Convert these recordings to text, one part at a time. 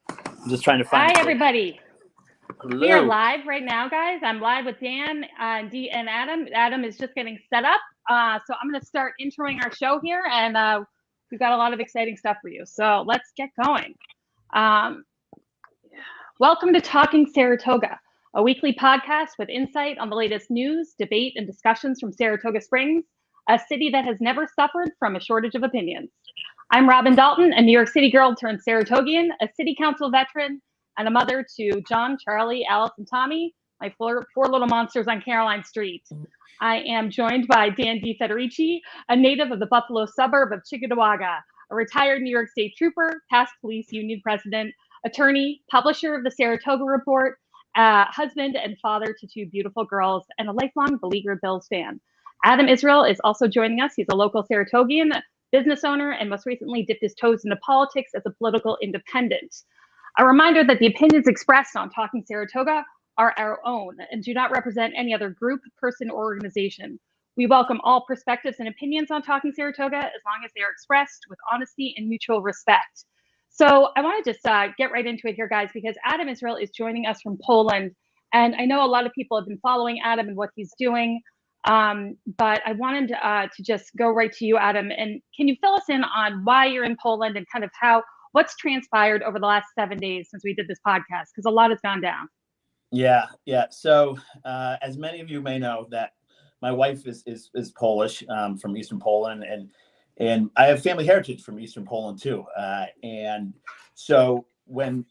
I'm just trying to find. Hi, everybody. Hello. We are live right now, guys. I'm live with Dan, Dee, and Adam. Adam is just getting set up. So I'm going to start introing our show here, and we've got a lot of exciting stuff for you. So let's get going. Welcome to Talking Saratoga, a weekly podcast with insight on the latest news, debate, and discussions from Saratoga Springs, a city that has never suffered from a shortage of opinions. I'm Robin Dalton, a New York City girl turned Saratogian, a city council veteran, and a mother to John, Charlie, Alice, and Tommy, my four little monsters on Caroline Street. I am joined by Dan DiFederici, a native of the Buffalo suburb of Chickamauga, a retired New York State trooper, past police union president, attorney, publisher of the Saratoga Report, husband and father to two beautiful girls, and a lifelong beleaguered Bills fan. Adam Israel is also joining us. He's a local Saratogian, business owner, and most recently dipped his toes into politics as a political independent. A reminder that the opinions expressed on Talking Saratoga are our own and do not represent any other group, person, or organization. We welcome all perspectives and opinions on Talking Saratoga as long as they are expressed with honesty and mutual respect. So I want to just get right into it here, guys, because Adam Israel is joining us from Poland. And I know a lot of people have been following Adam and what he's doing. But I wanted to just go right to you, Adam. And can you fill us in on why you're in Poland and kind of what's transpired over the last 7 days since we did this podcast? Because a lot has gone down. Yeah. So as many of you may know, that my wife is Polish, from Eastern Poland, and I have family heritage from Eastern Poland too. And so when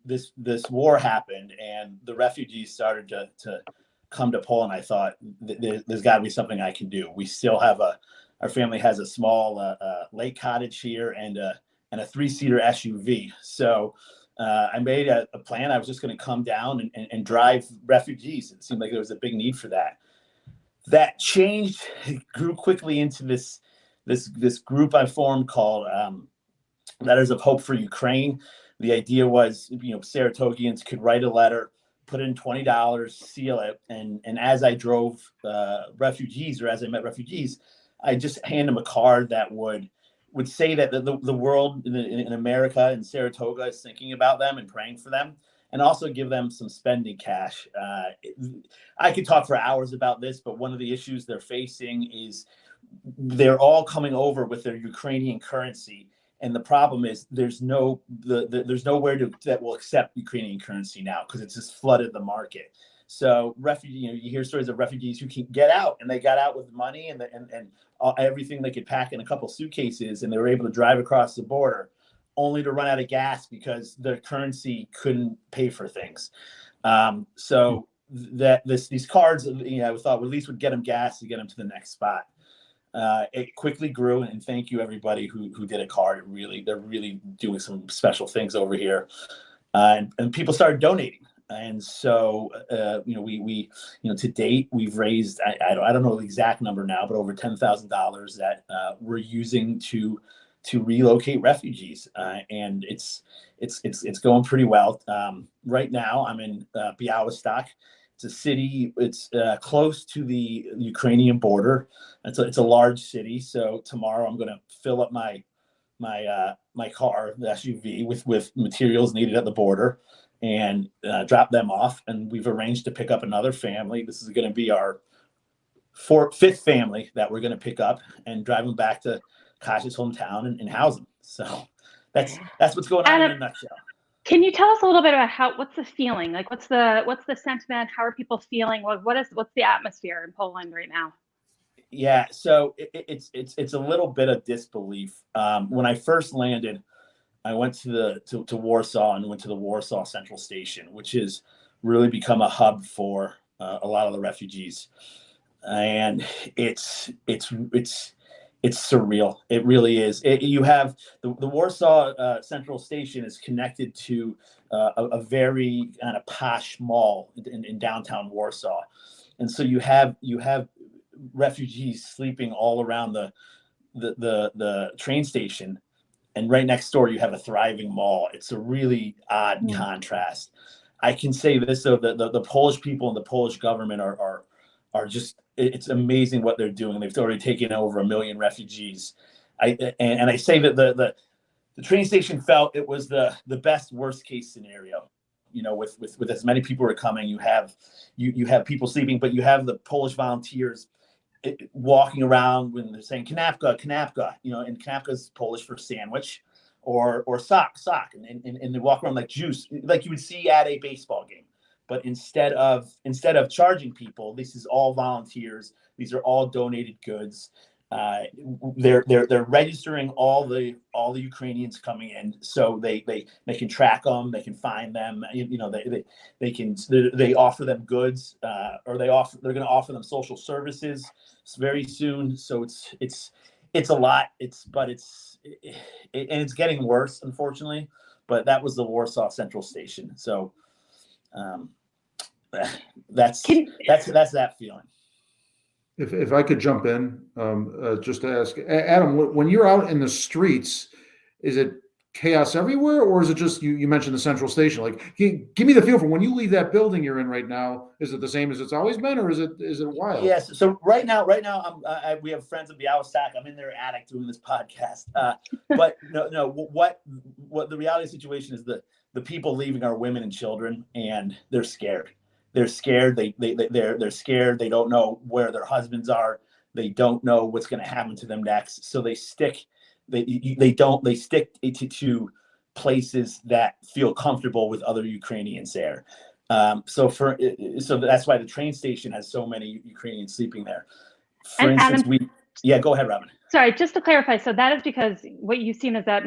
this war happened and the refugees started to come to Poland, I thought there's got to be something I can do. We still have our family has a small lake cottage here and a 3-seater SUV. So I made a plan. I was just going to come down and drive refugees. It seemed like there was a big need for that. That changed, grew quickly into this group I formed called Letters of Hope for Ukraine. The idea was, Saratogians could write a letter, put in $20, seal it, and as I drove refugees, or as I met refugees, I just hand them a card that would say that the world in America and Saratoga is thinking about them and praying for them, and also give them some spending cash. I could talk for hours about this, but one of the issues they're facing is they're all coming over with their Ukrainian currency. And the problem is there's nowhere that will accept Ukrainian currency now because it's just flooded the market. So you hear stories of refugees who can get out, and they got out with money and everything they could pack in a couple suitcases, and they were able to drive across the border, only to run out of gas because the currency couldn't pay for things. So these cards, I thought at least would get them gas to get them to the next spot. It quickly grew, and thank you everybody who did a card. They're really doing some special things over here, and people started donating. And so we to date we've raised I don't know the exact number now, but over $10,000 that we're using to relocate refugees, and it's going pretty well. Right now I'm in Białystok. It's a city. It's close to the Ukrainian border. It's a large city. So tomorrow I'm going to fill up my car, the SUV, with materials needed at the border, and drop them off. And we've arranged to pick up another family. This is going to be our fifth family that we're going to pick up and drive them back to Kash's hometown and house them. So that's what's going on in a nutshell. Can you tell us a little bit about what's the feeling? Like, what's the sentiment? How are people feeling? What's the atmosphere in Poland right now? Yeah, so it's a little bit of disbelief. When I first landed, I went to Warsaw and went to the Warsaw Central Station, which has really become a hub for a lot of the refugees, and it's surreal. It really is. You have the Warsaw Central Station is connected to a very kind of posh mall in downtown Warsaw, and so you have refugees sleeping all around the train station, and right next door you have a thriving mall. It's a really odd contrast. I can say this though: the Polish people and the Polish government are just, it's amazing what they're doing. They've already taken over 1 million refugees. I say that the train station felt it was the best worst case scenario. With as many people are coming, you have people sleeping, but you have the Polish volunteers walking around when they're saying kanapka, kanapka, and kanapka is Polish for sandwich or sock, and they walk around like juice, like you would see at a baseball game. But instead of charging people, this is all volunteers. These are all donated goods. They're registering all the Ukrainians coming in, so they can track them, they can find them. They offer them goods, or they're going to offer them social services very soon. So it's a lot. It's getting worse, unfortunately. But that was the Warsaw Central Station. So that's that feeling. If I could jump in, just to ask Adam, when you're out in the streets, is it chaos everywhere, or is it just you mentioned the central station? Like, give me the feel for when you leave that building you're in right now. Is it the same as it's always been, or is it wild? Yes. So right now, we have friends at the Białystok. I'm in their attic doing this podcast. But no. What the reality situation is the people leaving are women and children, and they're scared. They're scared. They're scared. They don't know where their husbands are. They don't know what's going to happen to them next. So they stick. They stick to places that feel comfortable with other Ukrainians there. So that's why the train station has so many Ukrainians sleeping there. For instance, go ahead, Robin. Sorry, just to clarify. So that is because what you've seen is that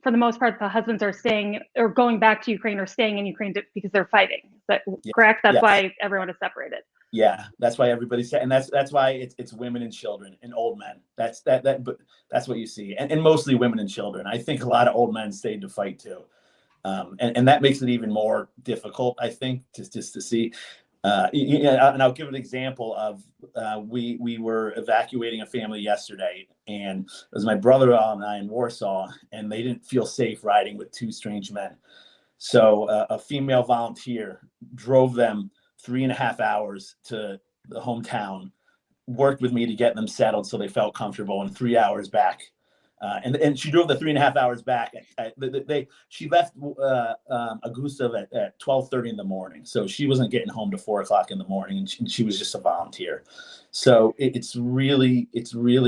for the most part, the husbands are staying or going back to Ukraine or staying in Ukraine because they're fighting. Is that correct? That's why everyone is separated. Yeah, that's why everybody's, and that's why it's women and children and old men. But that's what you see, and mostly women and children. I think a lot of old men stayed to fight too, and that makes it even more difficult. I think just to see. And I'll give an example of we were evacuating a family yesterday, and it was my brother-in-law and I in Warsaw, and they didn't feel safe riding with two strange men. So a female volunteer drove them 3.5 hours to the hometown, worked with me to get them settled so they felt comfortable, and 3 hours back. And she drove the 3.5 hours back. She left Augusta at 12:30 in the morning, so she wasn't getting home to 4 o'clock in the morning, and she was just a volunteer. So it's really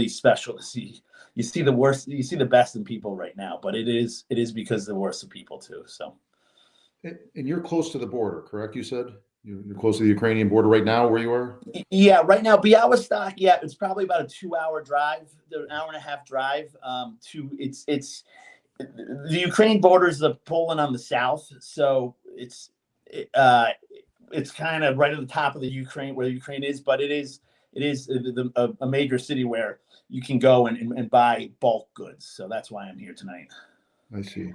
special to see. You see the worst, you see the best in people right now, but it is because the worst of people too. So, and you're close to the border, correct? You said you're close to the Ukrainian border right now, where you are. Yeah, right now, Białystok. Yeah, it's probably about a 2-hour drive, an hour and a half drive. It's the Ukraine borders the Poland on the south, so it's kind of right at the top of the Ukraine where Ukraine is, but it is a major city where you can go and buy bulk goods. So that's why I'm here tonight. I see.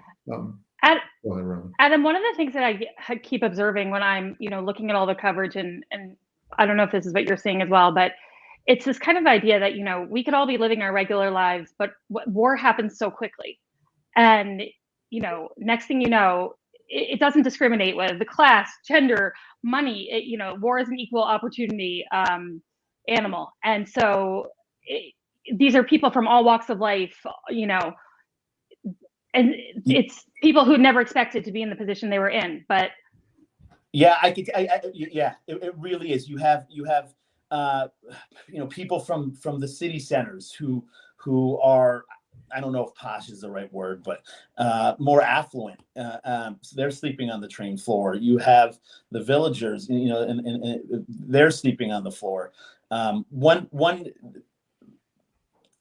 Adam, one of the things that I keep observing when I'm, looking at all the coverage, and I don't know if this is what you're seeing as well, but it's this kind of idea that, we could all be living our regular lives, but war happens so quickly. And, next thing you know, it doesn't discriminate with the class, gender, money. War is an equal opportunity animal. And so these are people from all walks of life, and it's people who never expected to be in the position they were in. But yeah, it really is. You have people from the city centers who are, I don't know if posh is the right word, but more affluent. So they're sleeping on the train floor. You have the villagers, and they're sleeping on the floor. One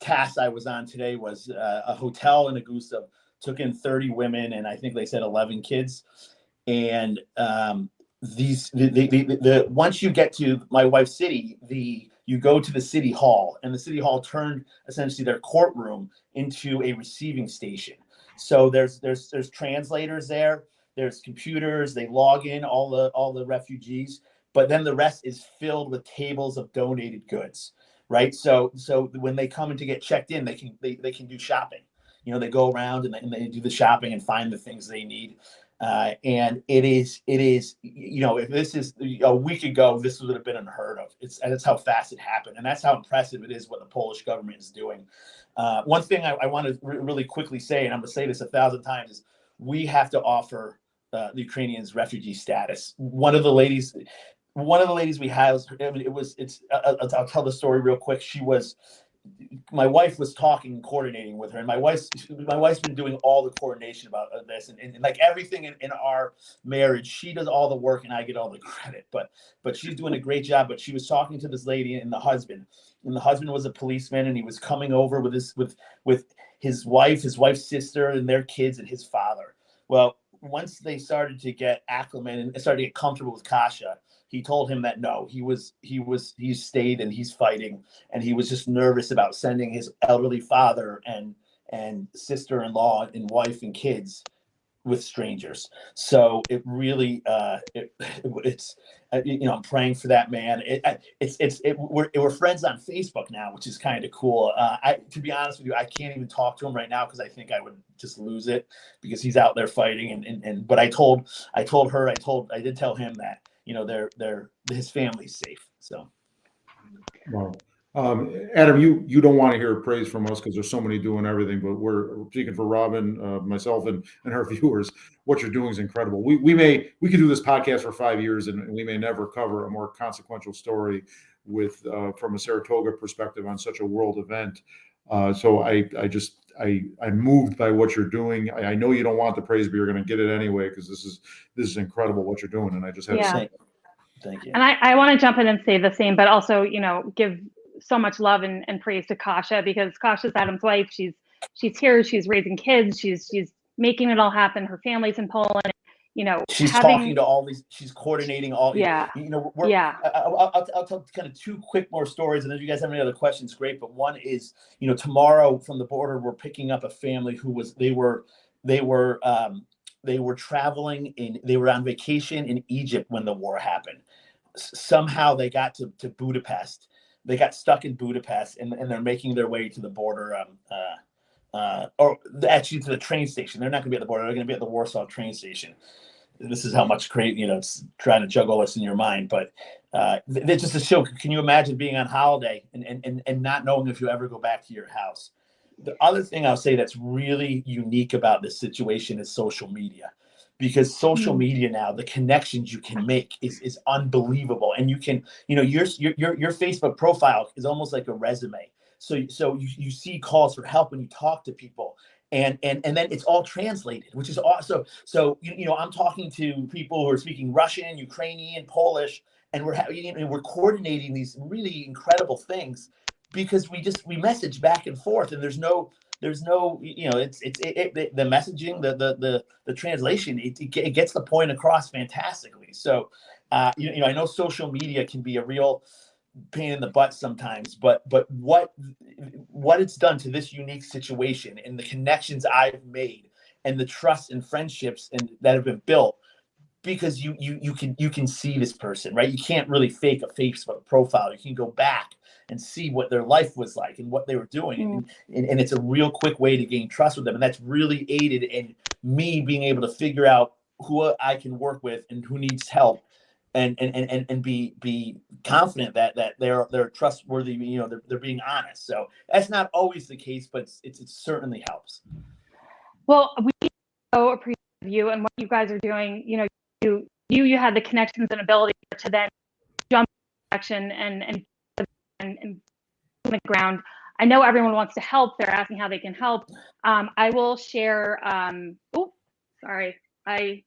task I was on today was a hotel in Augusta took in 30 women, and I think they said 11 kids. And once you get to my wife's city, you go to the city hall, and the city hall turned essentially their courtroom into a receiving station. So there's translators there, there's computers, they log in all the refugees, but then the rest is filled with tables of donated goods, right? So when they come in to get checked in, they can do shopping. They go around and they do the shopping and find the things they need. And it is, if this is a week ago, this would have been unheard of. And it's how fast it happened. And that's how impressive it is what the Polish government is doing. One thing I want to really quickly say, and I'm going to say this 1,000 times, is we have to offer the Ukrainians refugee status. One of the ladies we had, I'll tell the story real quick. My wife was talking and coordinating with her, and my wife's been doing all the coordination about this, and like everything in our marriage, she does all the work and I get all the credit, but she's doing a great job. But she was talking to this lady and the husband was a policeman, and he was coming over with his wife's sister and their kids and his father. Well, once they started to get acclimated and started to get comfortable with Kasha, he told him that no, he stayed and he's fighting, and he was just nervous about sending his elderly father and sister-in-law and wife and kids with strangers. So it really, I'm praying for that man. We're friends on Facebook now, which is kind of cool. To be honest with you, I can't even talk to him right now because I think I would just lose it because he's out there fighting. But I did tell him that, his family's safe. So. Wow. Adam, you don't want to hear praise from us because there's so many doing everything, but we're speaking for Robin, myself, and her viewers. What you're doing is incredible. We could do this podcast for 5 years, and we may never cover a more consequential story from a Saratoga perspective on such a world event. So I'm moved by what you're doing. I know you don't want the praise, but you're going to get it anyway because this is incredible what you're doing, and I just have to say thank you. And I want to jump in and say the same, but also give so much love and praise to Kasha, because Kasha's Adam's wife. She's here. She's raising kids. She's making it all happen. Her family's in Poland. She's talking to all these. She's coordinating all. Yeah. I'll tell kind of two quick more stories, and if you guys have any other questions, great. But one is, tomorrow from the border, we're picking up a family who they were traveling they were on vacation in Egypt when the war happened. Somehow they got to Budapest. They got stuck in Budapest, and they're making their way to the border, or actually to the train station. They're not going to be at the border. They're going to be at the Warsaw train station. This is how much it's trying to juggle this in your mind. But it's just a show. Can you imagine being on holiday and not knowing if you ever go back to your house? The other thing I'll say that's really unique about this situation is social media. Because social media now, the connections you can make is unbelievable, and you can, your Facebook profile is almost like a resume. So you see calls for help when you talk to people, and then it's all translated, which is awesome. So I'm talking to people who are speaking Russian, Ukrainian, Polish, and we're coordinating these really incredible things because we message back and forth, and there's no the messaging, the translation, it gets the point across fantastically. So I know social media can be a real pain in the butt sometimes, but what it's done to this unique situation and the connections I've made and the trust and friendships that have been built, because you can see this person, right? You can't really fake a Facebook profile. You can go back and see what their life was like and what they were doing. And it's a real quick way to gain trust with them. And that's really aided in me being able to figure out who I can work with and who needs help, and be confident that they're trustworthy, they're being honest. So that's not always the case, but it certainly helps. Well, we so appreciate you and what you guys are doing. You had the connections and ability to then jump in action and on the ground. I know everyone wants to help. They're asking how they can help. I will share. Sorry, I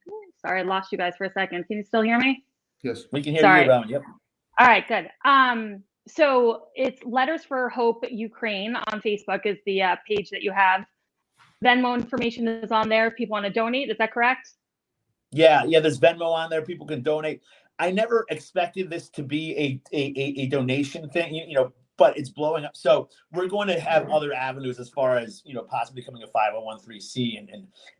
lost you guys for a second. Can you still hear me? Yes, we can hear you, Robin. Yep. All right, good. So it's Letters for Hope Ukraine on Facebook is the page that you have. Venmo information is on there if people want to donate. Is that correct? Yeah. There's Venmo on there. People can donate. I never expected this to be a donation thing, but it's blowing up. So we're going to have other avenues as far as, possibly becoming a 501(c)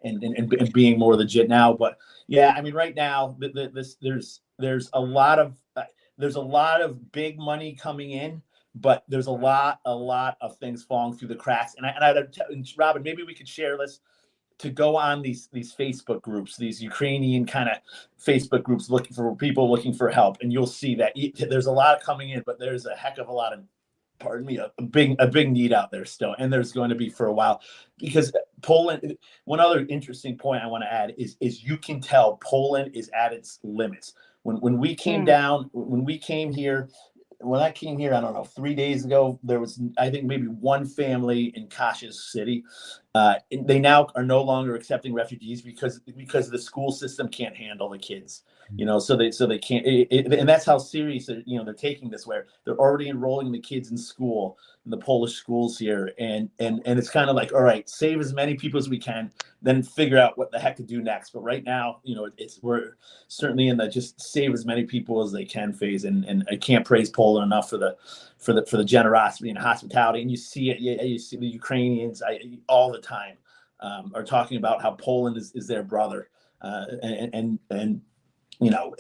and being more legit now. But yeah, I mean, right now there's a lot of big money coming in, but there's a lot of things falling through the cracks. And Robin, maybe we could share this. to go on these Facebook groups, these Ukrainian kind of Facebook groups looking for people looking for help, and you'll see that there's a lot coming in, but there's a heck of a lot of, pardon me, a big need out there still, and there's going to be for a while, because Poland. One other interesting point I want to add is you can tell Poland is at its limits. When we came down, when we came here. When I came here, I don't know, 3 days ago, there was, I think, maybe one family in Kasha's city. They now are no longer accepting refugees because the school system can't handle the kids, so they can't, and that's how serious they're taking this, where they're already enrolling the kids in school, in the Polish schools here, and it's kind of like, all right, save as many people as we can, then figure out what the heck to do next. But right now, we're certainly in the just save as many people as they can phase, and I can't praise Poland enough for the generosity and hospitality. And you see it, you see the Ukrainians all the time are talking about how Poland is their brother, and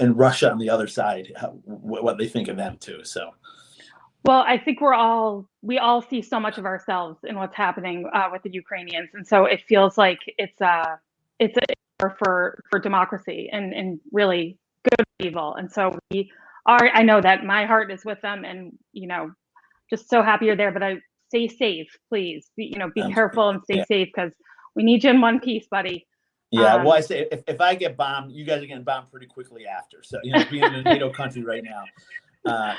Russia on the other side, what they think of them too. So. Well, I think we all see so much of ourselves in what's happening with the Ukrainians, and so it feels like it's a for democracy and really good evil. And so I know that my heart is with them, and just so happy you're there. But stay safe, please. Be careful and stay safe, because we need you in one piece, buddy. Yeah, well, I say if I get bombed, you guys are getting bombed pretty quickly after. So being in a NATO country right now.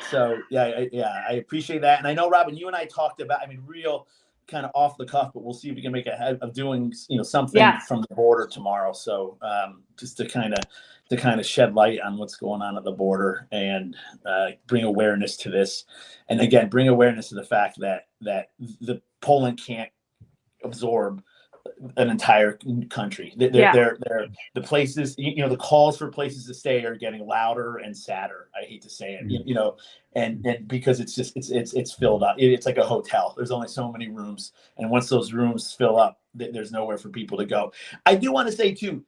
So I appreciate that. And I know, Robin, you and I talked about, real kind of off the cuff, but we'll see if we can make ahead of doing, something from the border tomorrow. So just to kind of shed light on what's going on at the border, and bring awareness to this. And again, bring awareness to the fact that the Poland can't absorb an entire country. They're the places, the calls for places to stay are getting louder and sadder. I hate to say it, and because it's just it's filled up. It's like a hotel. There's only so many rooms, and once those rooms fill up, there's nowhere for people to go. I do want to say too,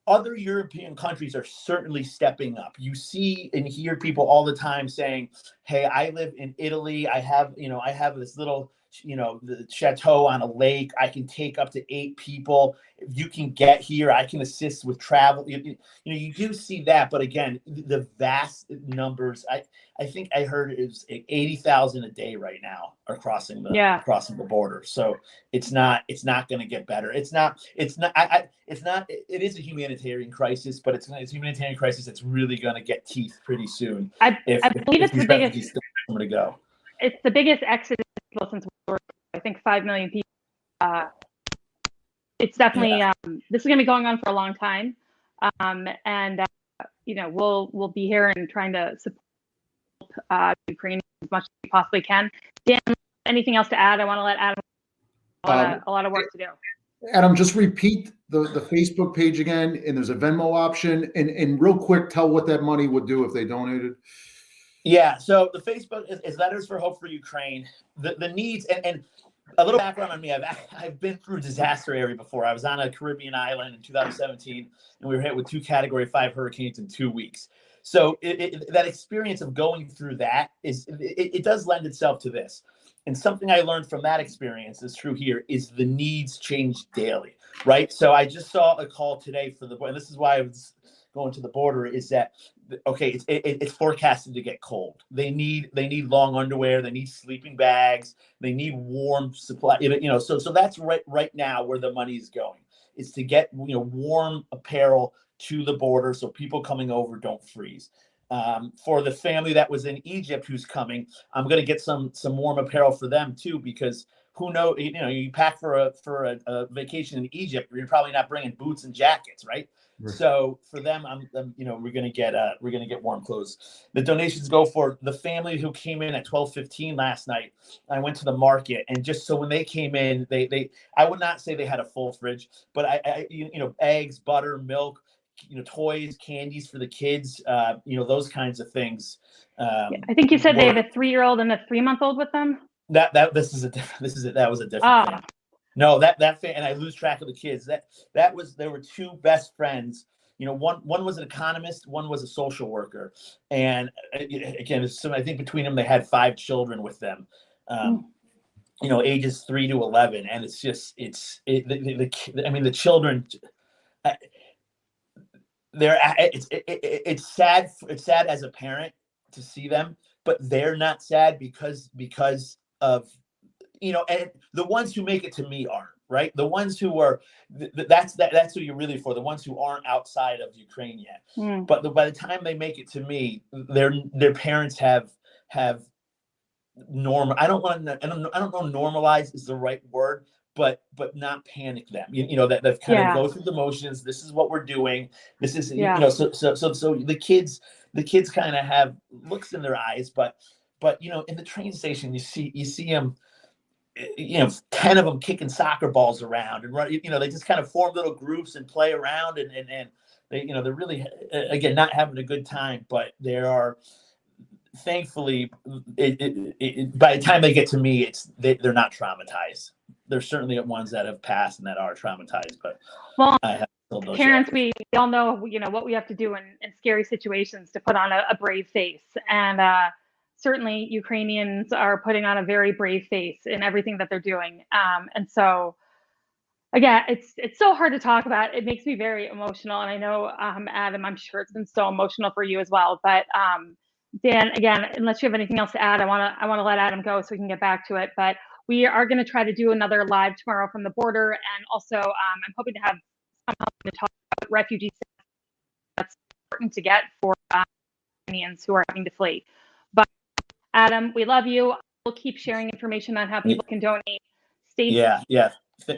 other European countries are certainly stepping up. You see and hear people all the time saying, "Hey, I live in Italy. I have this little, the chateau on a lake. I can take up to 8 people. If you can get here, I can assist with travel." You do see that, but again, the vast numbers. I think I heard it was 80,000 a day right now are crossing the border. So it's not going to get better. It is a humanitarian crisis, but it's a humanitarian crisis that's really going to get teeth pretty soon. I believe it's the biggest. To go. It's the biggest exodus since World War II. I think 5 million people. It's definitely this is going to be going on for a long time, and we'll be here and trying to support Ukraine as much as we possibly can. Dan, anything else to add? I want to let Adam a lot of work to do. Adam, just repeat the Facebook page again, and there's a Venmo option, and real quick, tell what that money would do if they donated. Yeah, so the Facebook is Letters for Hope for Ukraine. The needs, and a little background on me. I've been through disaster area before. I was on a Caribbean island in 2017, and we were hit with 2 Category 5 hurricanes in 2 weeks. So that experience of going through that it does lend itself to this. And something I learned from that experience is true here is the needs change daily, right? So I just saw a call today and this is why I was going to the border, is that it's forecasted to get cold. They need long underwear, they need sleeping bags, they need warm supply, so that's right now where the money is going, is to get warm apparel to the border so people coming over don't freeze. For the family that was in Egypt who's coming, I'm going to get some warm apparel for them too, because who knows, you pack for a vacation in Egypt, you're probably not bringing boots and jackets, right? So for them, we're gonna get warm clothes. The donations go for the family who came in at 12:15 last night. I went to the market, and just so when they came in, I would not say they had a full fridge, but I eggs, butter, milk, toys, candies for the kids, those kinds of things. I think you said they have a 3-year-old and a 3-month-old with them. That was a different thing. No, and I lose track of the kids. There were 2 best friends. One was an economist, one was a social worker, and again, I think between them they had 5 children with them. ages 3 to 11, and it's just the children. It's sad. It's sad as a parent to see them, but they're not sad because of and the ones who make it to me aren't, right. The ones who are that's who you're really for. The ones who aren't outside of Ukraine yet. But by the time they make it to me, their parents have I don't know normalize is the right word, but not panic them. That they've kind of go through the motions. This is what we're doing. This is so the kids kind of have looks in their eyes, but in the train station you see them, 10 of them kicking soccer balls around and run. They just kind of form little groups and play around and they're really again not having a good time, but there are. Thankfully, by the time they get to me, they're not traumatized. There's certainly ones that have passed and that are traumatized, but I have told those parents. We all know, what we have to do in scary situations to put on a brave face, and certainly Ukrainians are putting on a very brave face in everything that they're doing. And so, again, it's so hard to talk about. It makes me very emotional, and I know, Adam, I'm sure it's been so emotional for you as well. But Dan, again, unless you have anything else to add, I want to let Adam go so we can get back to it. But we are going to try to do another live tomorrow from the border, and also I'm hoping to have someone to talk about refugees. That's important to get for Ukrainians who are having to flee. But Adam, we love you. We'll keep sharing information on how people can donate. Yeah.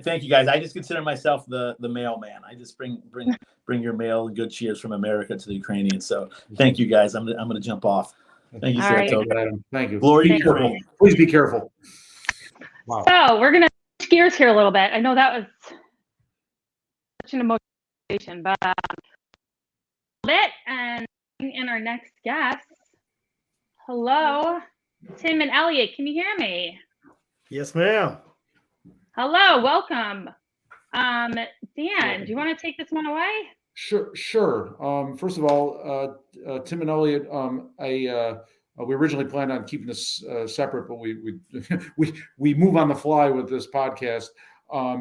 Thank you, guys. I just consider myself the mailman. I just bring your mail and good cheers from America to the Ukrainians. So thank you, guys. I'm going to jump off. Thank you, Saratoga. Right. Thank you. Glory to Ukraine. Please be careful. Wow. So we're going to switch gears here a little bit. I know that was such an emotion, but and in our next guest. Hello, Tim and Elliot. Can you hear me? Yes, ma'am. Hello, welcome. Dan, do you want to take this one away? Sure. First of all, Tim and Elliot, we originally planned on keeping this separate, but we move on the fly with this podcast.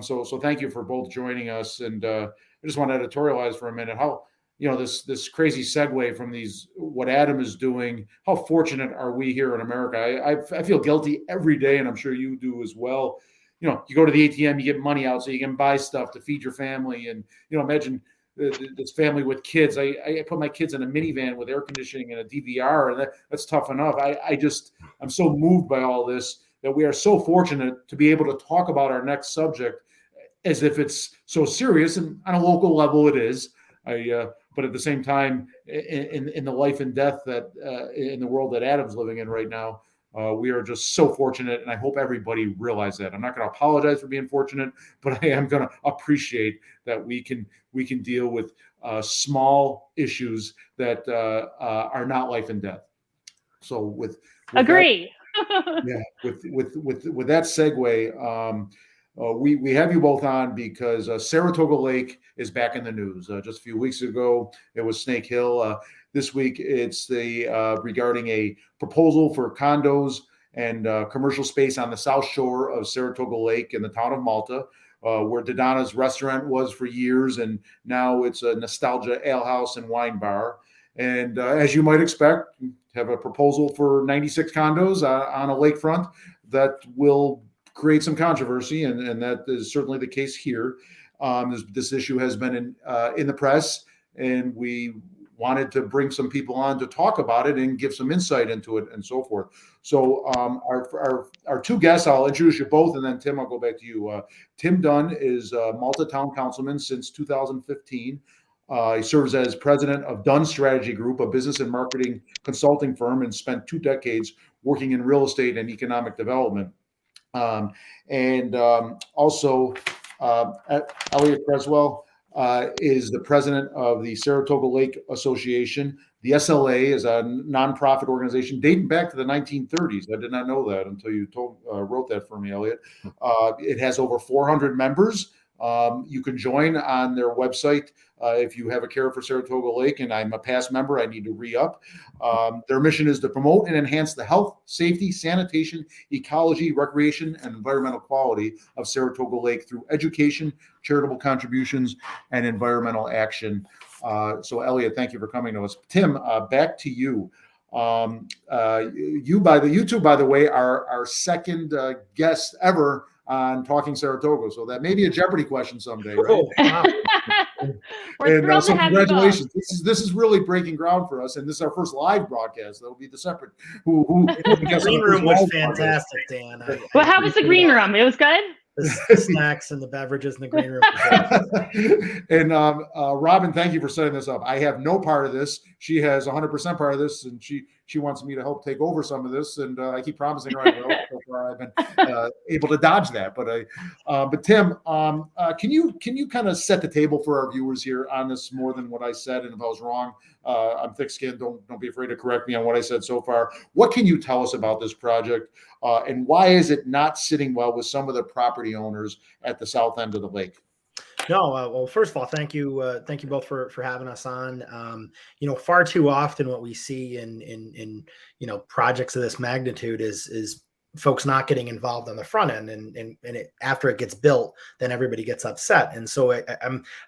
So thank you for both joining us. And I just want to editorialize for a minute how this crazy segue from what Adam is doing. How fortunate are we here in America? I feel guilty every day, and I'm sure you do as well. You go to the ATM, you get money out so you can buy stuff to feed your family. And, imagine this family with kids. I put my kids in a minivan with air conditioning and a DVR, and that's tough enough. I'm so moved by all this that we are so fortunate to be able to talk about our next subject as if it's so serious. And on a local level, it is. But at the same time, in the life and death that in the world that Adam's living in right now, we are just so fortunate, and I hope everybody realizes that. I'm not going to apologize for being fortunate, but I am going to appreciate that we can deal with small issues that are not life and death. So with agree. With that segue, we have you both on because Saratoga Lake is back in the news. Just a few weeks ago, it was Snake Hill. This week, it's regarding a proposal for condos and commercial space on the south shore of Saratoga Lake in the town of Malta, where Dodana's restaurant was for years, and now it's a nostalgia ale house and wine bar. And as you might expect, have a proposal for 96 condos on a lakefront that will create some controversy, and that is certainly the case here. This issue has been in the press, and we wanted to bring some people on to talk about it and give some insight into it and so forth. So our two guests, I'll introduce you both, and then Tim, I'll go back to you. Tim Dunn is Malta Town Councilman since 2015. He serves as president of Dunn Strategy Group, a business and marketing consulting firm, and spent 2 decades working in real estate and economic development. Also, Elliot Creswell is the president of the Saratoga Lake Association. The SLA is a nonprofit organization dating back to the 1930s. I did not know that until you wrote that for me, Elliot. It has over 400 members. You can join on their website if you have a care for Saratoga Lake, and I'm a past member, I need to re-up. Their mission is to promote and enhance the health, safety, sanitation, ecology, recreation, and environmental quality of Saratoga Lake through education, charitable contributions, and environmental action. So Elliot, thank you for coming to us. Tim, back to you. You two, by the way, are our second guest ever on Talking Saratoga. So that may be a Jeopardy question someday, right? Oh, wow. We're thrilled so to have you both. congratulations. This is really breaking ground for us, and this is our first live broadcast. That'll be the separate. The green room was fantastic, Dan. Well, how was the green room? It was good. The snacks and the beverages in the green room. And Robin, thank you for setting this up. I have no part of this. She has 100% part of this, and she wants me to help take over some of this. And I keep promising her I will. So far, I've been able to dodge that. But Tim, can you kind of set the table for our viewers here on this more than what I said? And if I was wrong, I'm thick-skinned. Don't be afraid to correct me on what I said so far. What can you tell us about this project, and why is it not sitting well with some of the property owners at the south end of the lake? No, well, first of all, thank you both for having us on. Far too often what we see in projects of this magnitude is folks not getting involved on the front end, and after it gets built, then everybody gets upset. And so I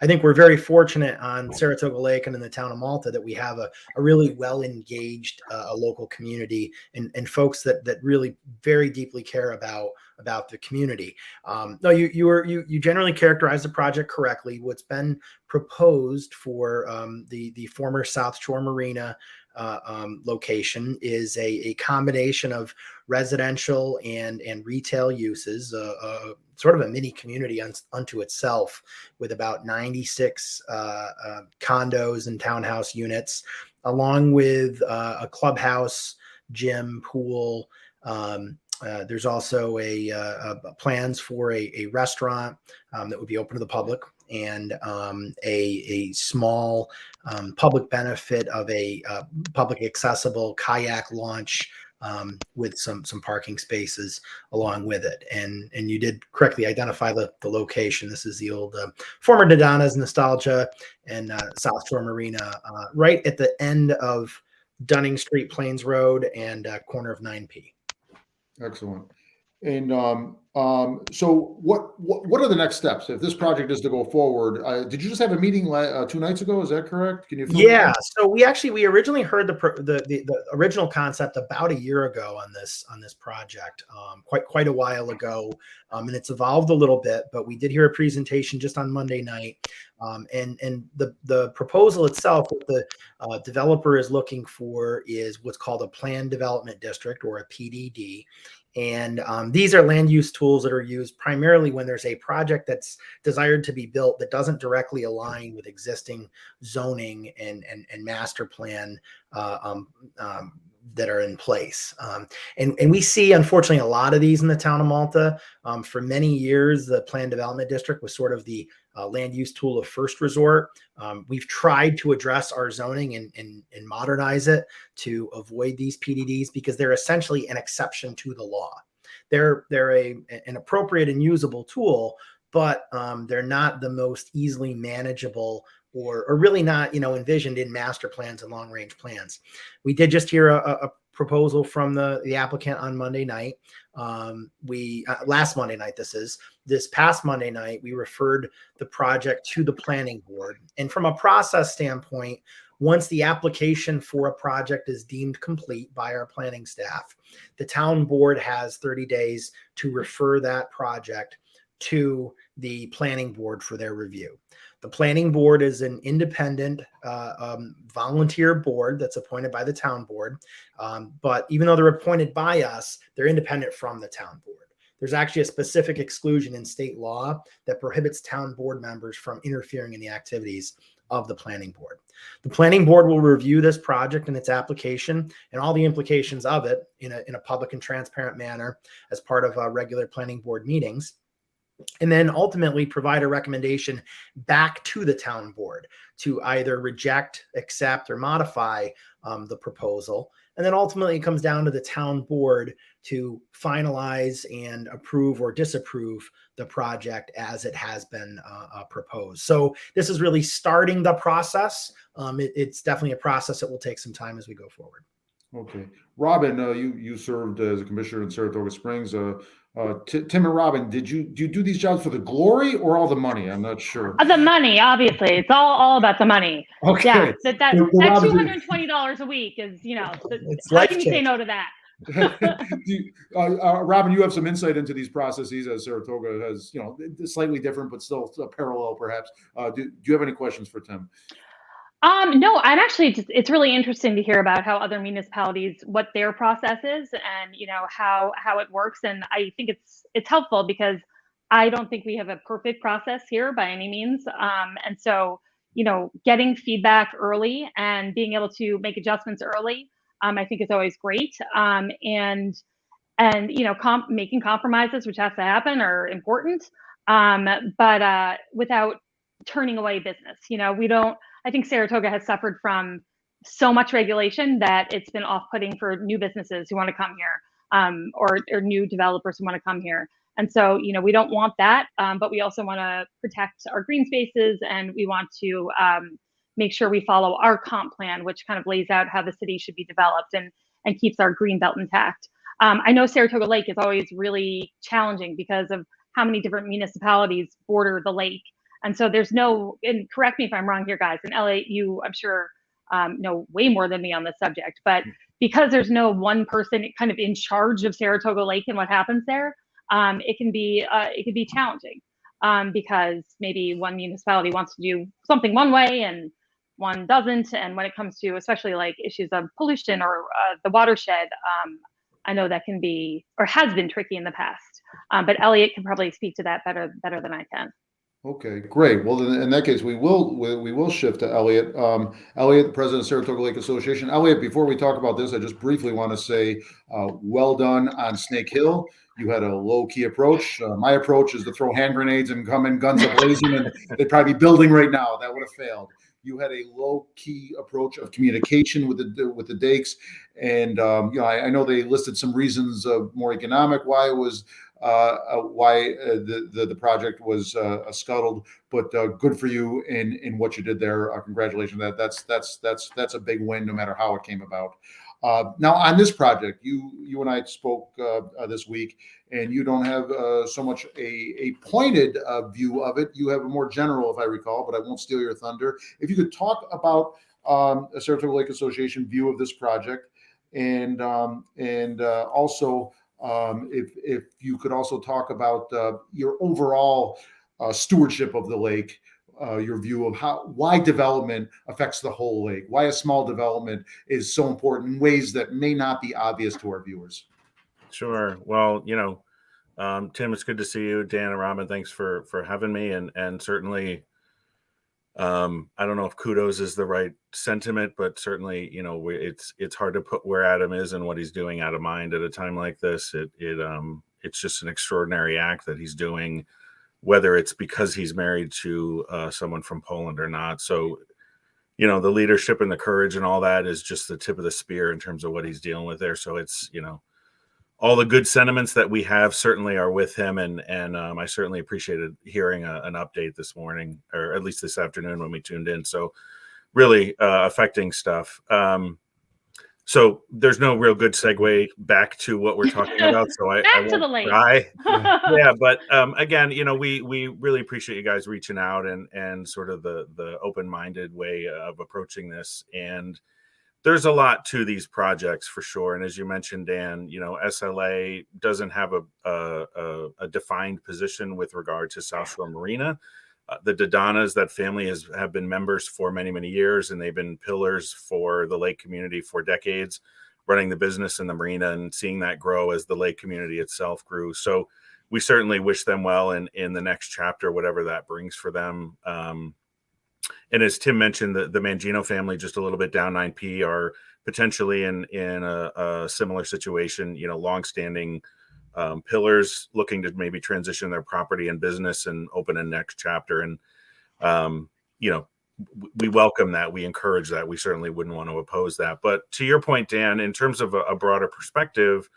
think we're very fortunate on Saratoga Lake and in the town of Malta that we have a really well engaged local community and folks that really very deeply care about the community. No, you generally characterize the project correctly. What's been proposed for the former South Shore Marina location is a combination of residential and retail uses, sort of a mini community unto itself, with about 96 condos and townhouse units, along with a clubhouse, gym, pool. There's also plans for a restaurant that would be open to the public, and a small public benefit of a public accessible kayak launch with some parking spaces along with it. And you did correctly identify the location. This is the old former Dodana's Nostalgia and South Shore Marina, right at the end of Dunning Street, Plains Road, and corner of 9P. Excellent. And so what are the next steps if this project is to go forward? Did you just have a meeting 2 nights ago? Is that correct? Can you? Yeah. So we originally heard the original concept about a year ago on this project, quite a while ago, and it's evolved a little bit. But we did hear a presentation just on Monday night, and the proposal itself, what the developer is looking for is what's called a planned development district, or a PDD. And these are land use tools that are used primarily when there's a project that's desired to be built that doesn't directly align with existing zoning and master plan that are in place. And we see, unfortunately, a lot of these in the town of Malta. For many years, the planned development district was sort of the land use tool of first resort. We've tried to address our zoning and modernize it to avoid these PDDs, because they're essentially an exception to the law. They're an appropriate and usable tool, but they're not the most easily manageable or really not envisioned in master plans and long range plans. We did just hear a proposal from the applicant on Monday night. Last Monday night, this past Monday night, we referred the project to the planning board. And from a process standpoint, once the application for a project is deemed complete by our planning staff, the town board has 30 days to refer that project to the planning board for their review. The planning board is an independent volunteer board that's appointed by the town board. But even though they're appointed by us, they're independent from the town board. There's actually a specific exclusion in state law that prohibits town board members from interfering in the activities of the planning board. The planning board will review this project and its application and all the implications of it in a public and transparent manner as part of regular planning board meetings, and then ultimately provide a recommendation back to the town board to either reject, accept, or modify the proposal. And then ultimately it comes down to the town board to finalize and approve or disapprove the project as it has been proposed. So this is really starting the process. It's definitely a process that will take some time as we go forward. Okay, Robin, you served as a commissioner in Saratoga Springs. Tim and Robin, do you do these jobs for the glory or all the money? I'm not sure. The money, obviously, it's all about the money. Okay, Yeah, that Robin, $220 a week is, It's how can you say no to that? Robin, you have some insight into these processes as Saratoga has, slightly different, but still parallel, perhaps. Do you have any questions for Tim? No, I'm actually it's really interesting to hear about how other municipalities, what their process is and, how it works. And I think it's helpful because I don't think we have a perfect process here by any means. And so, getting feedback early and being able to make adjustments early, I think is always great. And making compromises, which has to happen, are important. But without turning away business, I think Saratoga has suffered from so much regulation that it's been off-putting for new businesses who want to come here, or new developers who want to come here. And so, we don't want that, but we also want to protect our green spaces, and we want to make sure we follow our comp plan, which kind of lays out how the city should be developed and keeps our green belt intact. I know Saratoga Lake is always really challenging because of how many different municipalities border the lake. And so there's and correct me if I'm wrong here, guys, in LA, you, I'm sure, know way more than me on this subject, but because there's no one person kind of in charge of Saratoga Lake and what happens there, it can be challenging because maybe one municipality wants to do something one way and one doesn't. And when it comes to especially like issues of pollution or the watershed, I know that can be or has been tricky in the past. But Elliot can probably speak to that better than I can. Okay, great. Well, then in that case, we will shift to Elliot. Elliot, the president of Saratoga Lake Association. Elliot, before we talk about this, I just briefly want to say, well done on Snake Hill. You had a low-key approach. My approach is to throw hand grenades and come in guns a-blazing, and they'd probably be building right now. That would have failed. You had a low-key approach of communication with the Dakes, and I know they listed some reasons of more economic why it was. Why the project was scuttled, but good for you in what you did there. Congratulations! That's a big win, no matter how it came about. Now on this project, you and I spoke this week, and you don't have so much a pointed view of it. You have a more general, if I recall, but I won't steal your thunder. If you could talk about a Saratoga Lake Association view of this project, and also. If you could also talk about your overall stewardship of the lake, your view of why development affects the whole lake, why a small development is so important in ways that may not be obvious to our viewers. Sure. Well, Tim, it's good to see you. Dan and Robin, thanks for having me, and certainly. I don't know if kudos is the right sentiment, but certainly, it's hard to put where Adam is and what he's doing out of mind at a time like this. It's just an extraordinary act that he's doing, whether it's because he's married to someone from Poland or not. So, the leadership and the courage and all that is just the tip of the spear in terms of what he's dealing with there. So it's, all the good sentiments that we have certainly are with him, and I certainly appreciated hearing an update this morning, or at least this afternoon when we tuned in. So really affecting stuff. So there's no real good segue back to what we're talking about. So I to the lake. Yeah, but again, we really appreciate you guys reaching out and sort of the open-minded way of approaching this. And there's a lot to these projects for sure. And as you mentioned, Dan, SLA doesn't have a defined position with regard to South Shore Marina. The Dodanas, that family have been members for many, many years, and they've been pillars for the lake community for decades, running the business in the marina and seeing that grow as the lake community itself grew. So we certainly wish them well in the next chapter, whatever that brings for them. And as Tim mentioned, the Mangino family, just a little bit down 9P, are potentially in a similar situation, longstanding pillars looking to maybe transition their property and business and open a next chapter. And, we welcome that. We encourage that. We certainly wouldn't want to oppose that. But to your point, Dan, in terms of a broader perspective,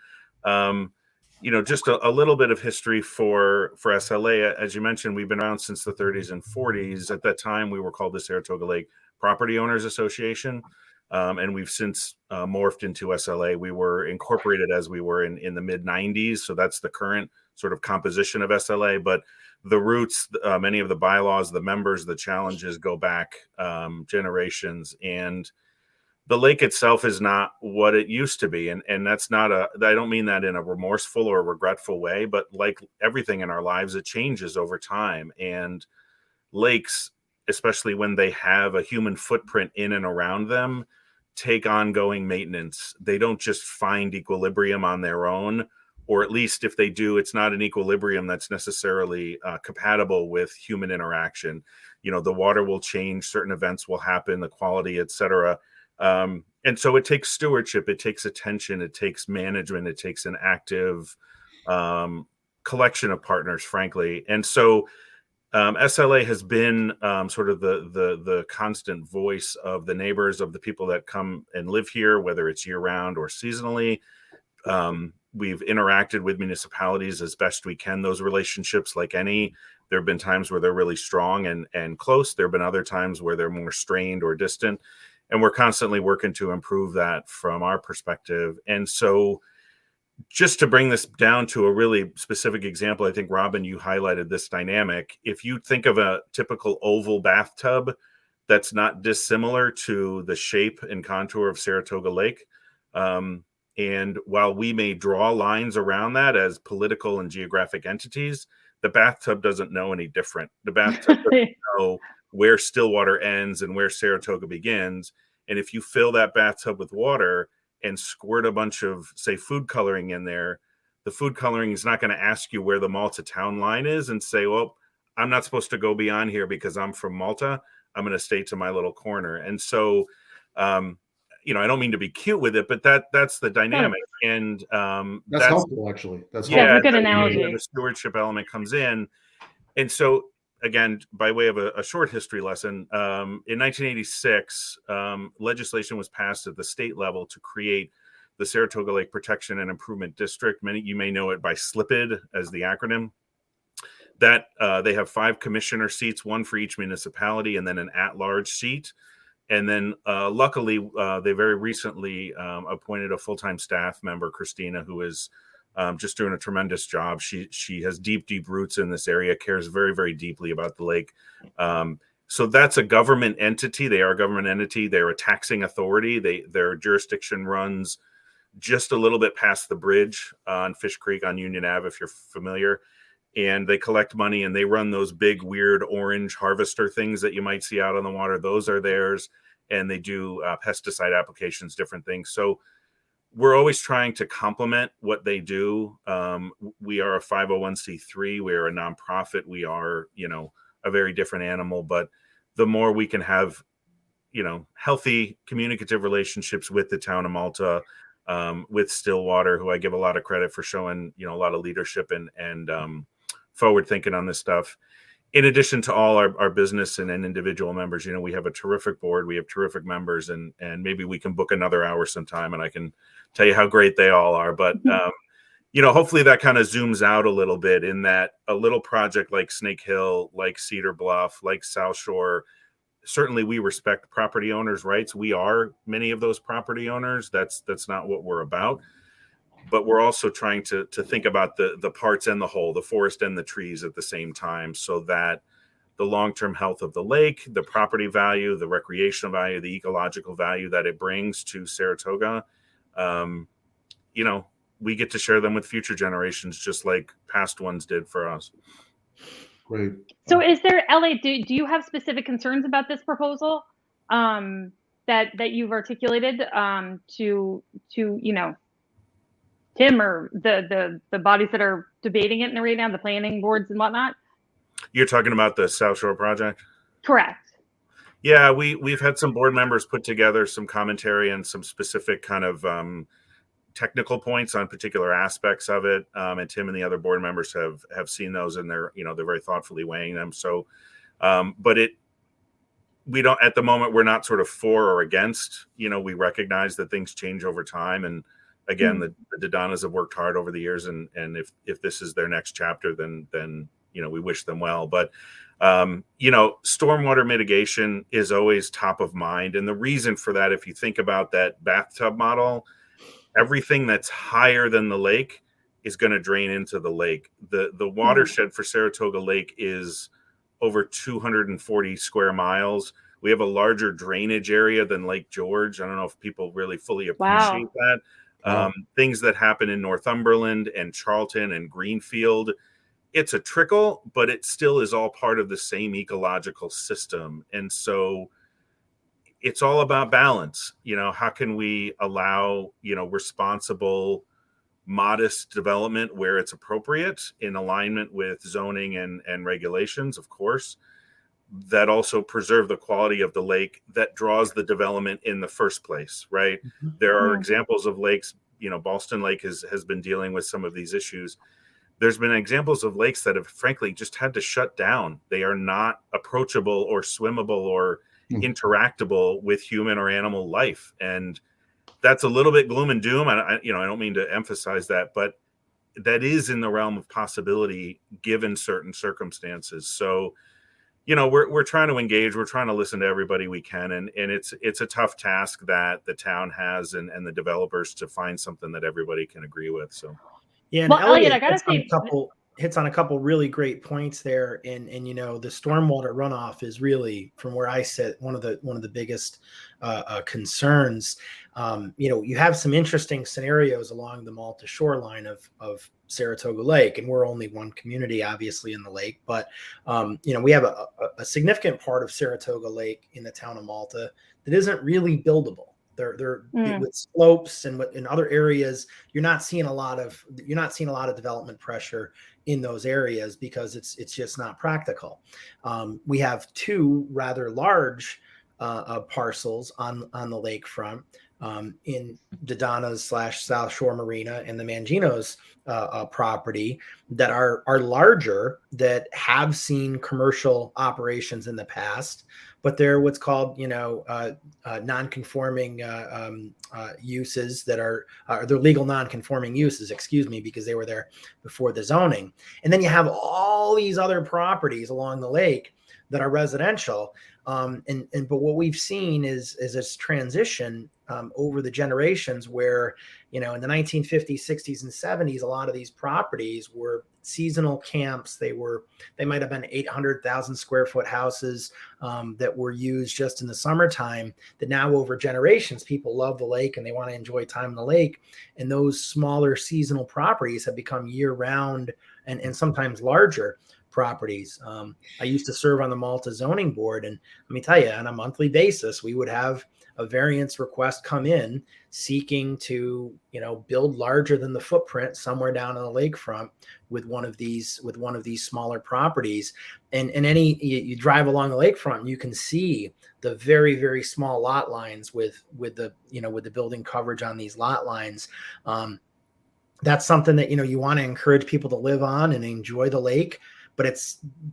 just a little bit of history for SLA. As you mentioned, we've been around since the 30s and 40s. At that time, we were called the Saratoga Lake Property Owners Association. And we've since morphed into SLA. We were incorporated as we were in the mid 90s. So that's the current sort of composition of SLA. But the roots, many of the bylaws, the members, the challenges go back generations. And the lake itself is not what it used to be. And that's not I don't mean that in a remorseful or regretful way, but like everything in our lives, it changes over time. And lakes, especially when they have a human footprint in and around them, take ongoing maintenance. They don't just find equilibrium on their own, or at least if they do, it's not an equilibrium that's necessarily compatible with human interaction. The water will change, certain events will happen, the quality, et cetera. And so it takes stewardship, it takes attention, it takes management, it takes an active collection of partners, frankly. And so SLA has been sort of the constant voice of the neighbors, of the people that come and live here, whether it's year round or seasonally. We've interacted with municipalities as best we can. Those relationships, like any, there have been times where they're really strong and close. There have been other times where they're more strained or distant. And we're constantly working to improve that from our perspective. And so just to bring this down to a really specific example, I think, Robin, you highlighted this dynamic. If you think of a typical oval bathtub, that's not dissimilar to the shape and contour of Saratoga Lake. And while we may draw lines around that as political and geographic entities, the bathtub doesn't know any different. The bathtub doesn't know where Stillwater ends and where Saratoga begins. And if you fill that bathtub with water and squirt a bunch of, say, food coloring in there, the food coloring is not going to ask you where the Malta town line is and say, well, I'm not supposed to go beyond here because I'm from Malta. I'm going to stay to my little corner. And so, I don't mean to be cute with it, but that's the dynamic. And that's helpful, actually. That's a good analogy. The stewardship element comes in. And so, again, by way of a short history lesson, in 1986, legislation was passed at the state level to create the Saratoga Lake Protection and Improvement District. Many you may know it by SLIPID as the acronym. That they have 5 commissioner seats, one for each municipality, and then an at-large seat. And then luckily, they very recently appointed a full-time staff member, Christina, who is just doing a tremendous job. She has deep roots in this area, cares very, very deeply about the lake. So that's a government entity. They are a government entity. They're a taxing authority. Their jurisdiction runs just a little bit past the bridge on Fish Creek on Union Ave, if you're familiar. And they collect money and they run those big, weird orange harvester things that you might see out on the water. Those are theirs. And they do pesticide applications, different things. So we're always trying to complement what they do. We are a 501c3. We are a nonprofit. We are, a very different animal. But the more we can have, healthy communicative relationships with the town of Malta, with Stillwater, who I give a lot of credit for showing, a lot of leadership and forward thinking on this stuff. In addition to all our business and individual members, we have a terrific board. We have terrific members, and maybe we can book another hour sometime and I can tell you how great they all are. But, hopefully that kind of zooms out a little bit, in that a little project like Snake Hill, like Cedar Bluff, like South Shore, certainly we respect property owners' rights. We are many of those property owners. That's not what we're about. But we're also trying to think about the parts and the whole, the forest and the trees at the same time, so that the long-term health of the lake, the property value, the recreational value, the ecological value that it brings to Saratoga, we get to share them with future generations, just like past ones did for us. Great. So is there, LA, do you have specific concerns about this proposal that you've articulated to Tim or the bodies that are debating it right now, the planning boards and whatnot? You're talking about the South Shore project? Correct. Yeah, we've had some board members put together some commentary and some specific kind of technical points on particular aspects of it. And Tim and the other board members have seen those, and they're very thoughtfully weighing them. So, but we don't, at the moment, we're not sort of for or against. We recognize that things change over time, and again, the Dodanas have worked hard over the years, and if this is their next chapter, then we wish them well. But stormwater mitigation is always top of mind, and the reason for that, if you think about that bathtub model, everything that's higher than the lake is going to drain into the lake. The watershed for Saratoga Lake is over 240 square miles. We have a larger drainage area than Lake George. I don't know if people really fully appreciate that. Things that happen in Northumberland and Charlton and Greenfield, it's a trickle, but it still is all part of the same ecological system. And so it's all about balance. How can we allow, responsible, modest development where it's appropriate in alignment with zoning and regulations, of course, that also preserve the quality of the lake that draws the development in the first place, right? There are examples of lakes, Ballston Lake has been dealing with some of these issues. There's been examples of lakes that have frankly just had to shut down. They are not approachable or swimmable or interactable with human or animal life. And that's a little bit gloom and doom. I don't mean to emphasize that, but that is in the realm of possibility given certain circumstances. So, we're trying to engage. We're trying to listen to everybody we can, and it's a tough task that the town has and the developers to find something that everybody can agree with. So, yeah, and Elliot, I gotta say, hits on a couple really great points there, and the stormwater runoff is really, from where I sit, one of the biggest concerns. You have some interesting scenarios along the Malta shoreline of Saratoga Lake, and we're only one community, obviously, in the lake, but we have a significant part of Saratoga Lake in the town of Malta that isn't really buildable. They're with slopes and in other areas, you're not seeing a lot of development pressure in those areas because it's just not practical. We have two rather large parcels on the lakefront in Dodana's / South Shore Marina and the Mangino's property that are larger, that have seen commercial operations in the past, but they're what's called non-conforming uses that are they're legal non-conforming uses, excuse me, because they were there before the zoning. And then you have all these other properties along the lake that are residential. But what we've seen is this transition over the generations where, in the 1950s, 60s, and 70s, a lot of these properties were seasonal camps. They might have been 800,000 square foot houses that were used just in the summertime, that now over generations, people love the lake and they want to enjoy time in the lake. And those smaller seasonal properties have become year round and sometimes larger properties. I used to serve on the Malta zoning board, and let me tell you, on a monthly basis, we would have a variance request come in seeking to, build larger than the footprint somewhere down on the lakefront with one of these smaller properties. And you drive along the lakefront, and you can see the very, very small lot lines with the building coverage on these lot lines. That's something that, you want to encourage people to live on and enjoy the lake. But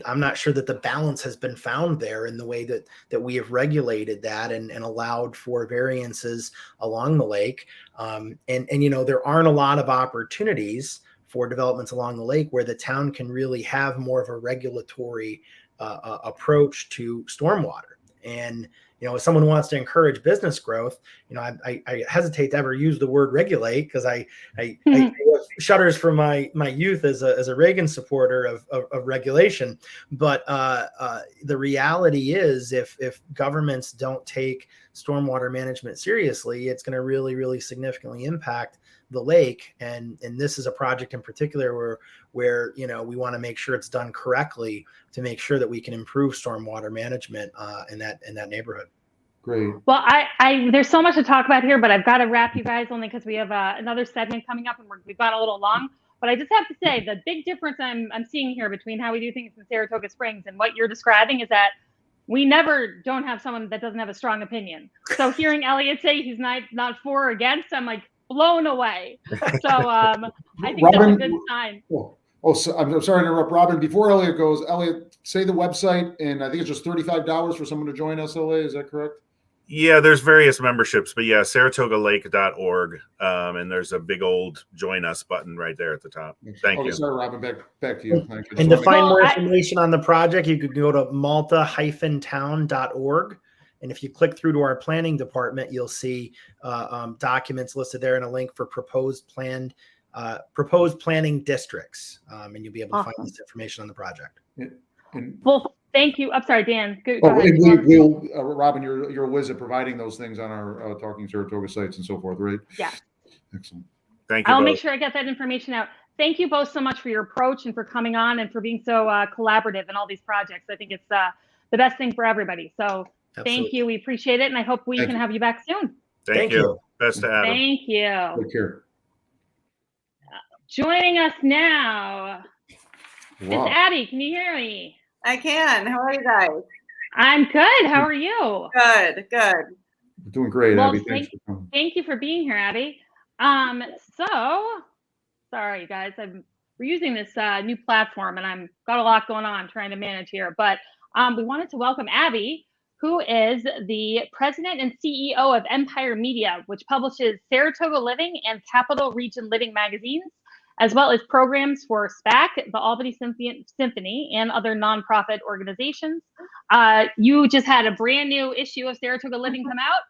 I'm not sure that the balance has been found there in the way that we have regulated that and allowed for variances along the lake. And there aren't a lot of opportunities for developments along the lake where the town can really have more of a regulatory approach to stormwater. And if someone wants to encourage business growth, I hesitate to ever use the word regulate, because I shudders from my youth as a Reagan supporter of regulation. But the reality is, if governments don't take stormwater management seriously, it's going to really, really significantly impact the lake. And this is a project in particular where we want to make sure it's done correctly to make sure that we can improve stormwater management in that neighborhood. Great. Well, there's so much to talk about here, but I've got to wrap you guys, only because we have another segment coming up and we've gone a little long. But I just have to say, the big difference I'm seeing here between how we do things in Saratoga Springs and what you're describing is that we never don't have someone that doesn't have a strong opinion. So hearing Elliot say he's not for or against, I'm like blown away. So I think that's a good sign. Oh, so I'm sorry to interrupt, Robin. Before Elliot goes, Elliot, say the website, and I think it's just $35 for someone to join SLA. Is that correct? Yeah, there's various memberships, but yeah, saratogalake.org. And there's a big old join us button right there at the top. Thank you. Sorry, Robin, back to you. Thank you. And to find more information on the project, you could go to malta-town.org. And if you click through to our planning department, you'll see documents listed there and a link for proposed planning districts. And you'll be able to find this information on the project. Well, thank you. I'm sorry, Dan. Go ahead. Robin, you're a whiz at providing those things on our Talking Saratoga sites and so forth, right? Yeah. Excellent. Thank you. I'll make sure I get that information out. Thank you both so much for your approach and for coming on and for being so collaborative in all these projects. I think it's the best thing for everybody. So Thank you. We appreciate it. And I hope we can have you back soon. Thank you. Best to Adam. Thank you. Take care. Joining us now is Abby. Can you hear me? I can. How are you guys? I'm good. How are you? Good. Doing great, well, Abby. Thanks for coming. Thank you for being here, Abby. So sorry, guys. We're using this new platform, and I've got a lot going on trying to manage here. But we wanted to welcome Abby, who is the president and CEO of Empire Media, which publishes Saratoga Living and Capital Region Living magazines, as well as programs for SPAC, the Albany Symphony, and other nonprofit organizations. You just had a brand new issue of Saratoga Living come out.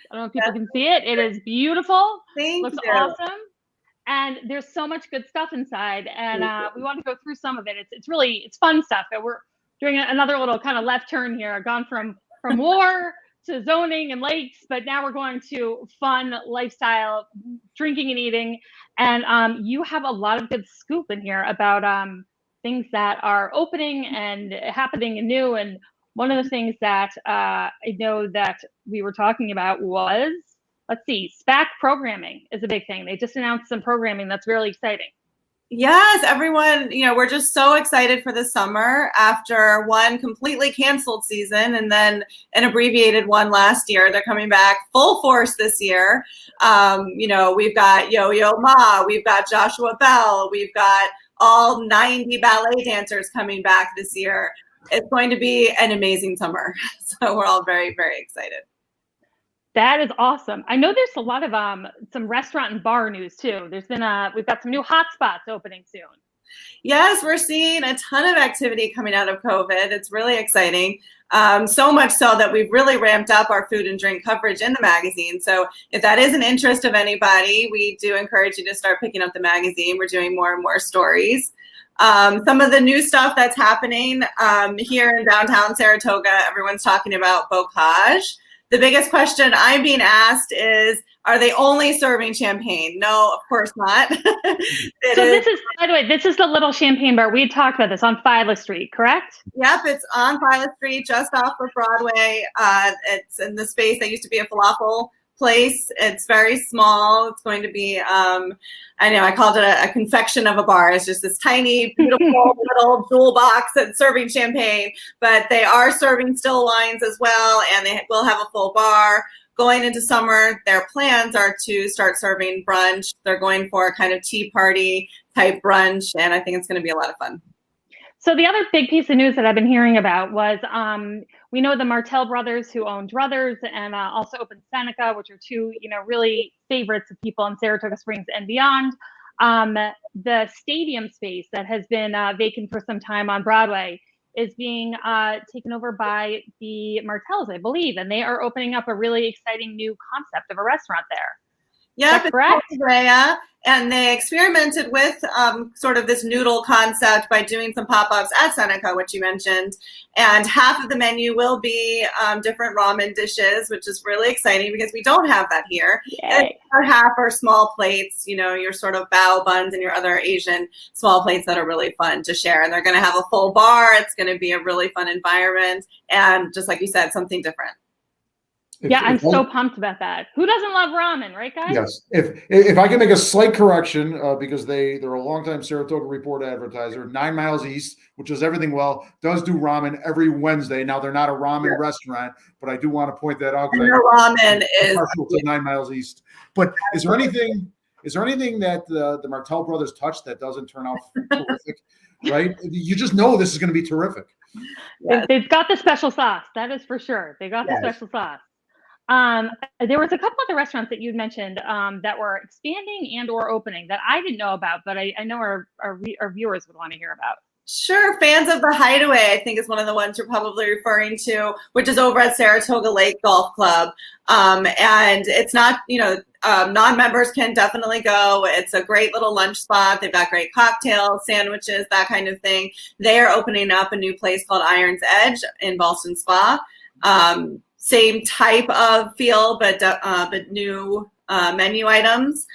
I don't know if people can see it. It is beautiful. Looks awesome. And there's so much good stuff inside. And we want to go through some of it. It's fun stuff. We're doing another little kind of left turn here. I've gone from war to zoning and lakes, but now we're going to fun lifestyle, drinking and eating. And you have a lot of good scoop in here about things that are opening and happening and new. And one of the things that I know that we were talking about was, let's see, SPAC programming is a big thing. They just announced some programming that's really exciting. Yes, everyone, we're just so excited for the summer after one completely canceled season and then an abbreviated one last year. They're coming back full force this year. We've got Yo-Yo Ma, we've got Joshua Bell, we've got all 90 ballet dancers coming back this year. It's going to be an amazing summer. So we're all very, very excited. That is awesome. I know there's a lot of some restaurant and bar news too. We've got some new hotspots opening soon. Yes, we're seeing a ton of activity coming out of COVID. It's really exciting. So much so that we've really ramped up our food and drink coverage in the magazine. So if that is an interest of anybody, we do encourage you to start picking up the magazine. We're doing more and more stories. Some of the new stuff that's happening here in downtown Saratoga, everyone's talking about Bocage. The biggest question I'm being asked is, are they only serving champagne? No, of course not. This is, by the way, this is the little champagne bar. We had talked about this on Phyla Street, correct? Yep, it's on Phyla Street, just off of Broadway. It's in the space that used to be a falafel place. It's very small. It's going to be, I called it a confection of a bar. It's just this tiny, beautiful little jewel box that's serving champagne, but they are serving still wines as well, and they will have a full bar. Going into summer, their plans are to start serving brunch. They're going for a kind of tea party type brunch, and I think it's going to be a lot of fun. So the other big piece of news that I've been hearing about was we know the Martell brothers who own Druthers and also opened Seneca, which are two, really favorites of people in Saratoga Springs and beyond. The stadium space that has been vacant for some time on Broadway is being taken over by the Martells, I believe, and they are opening up a really exciting new concept of a restaurant there. Yep, it's correct. And they experimented with sort of this noodle concept by doing some pop-ups at Seneca, which you mentioned. And half of the menu will be different ramen dishes, which is really exciting because we don't have that here. And half are small plates, your sort of bao buns and your other Asian small plates that are really fun to share. And they're going to have a full bar. It's going to be a really fun environment. And just like you said, something different. I'm so pumped about that. Who doesn't love ramen, right, guys? Yes. If I can make a slight correction, because they're a longtime Saratoga Report advertiser, 9 Miles East, which does everything well, does do ramen every Wednesday. Now they're not a ramen restaurant, but I do want to point that out. And their ramen is partial to 9 Miles East. But is there anything Is there anything that the Martell brothers touch that doesn't turn out terrific? Right? You just know this is going to be terrific. Yes. They've got the special sauce. That is for sure. They got the special sauce. There was a couple other restaurants that you'd mentioned that were expanding and or opening that I didn't know about, but I know our viewers would want to hear about. Sure. Fans of the Hideaway, I think, is one of the ones you're probably referring to, which is over at Saratoga Lake Golf Club. And it's not, non-members can definitely go. It's a great little lunch spot. They've got great cocktails, sandwiches, that kind of thing. They are opening up a new place called Iron's Edge in Ballston Spa. Same type of feel, but new menu items.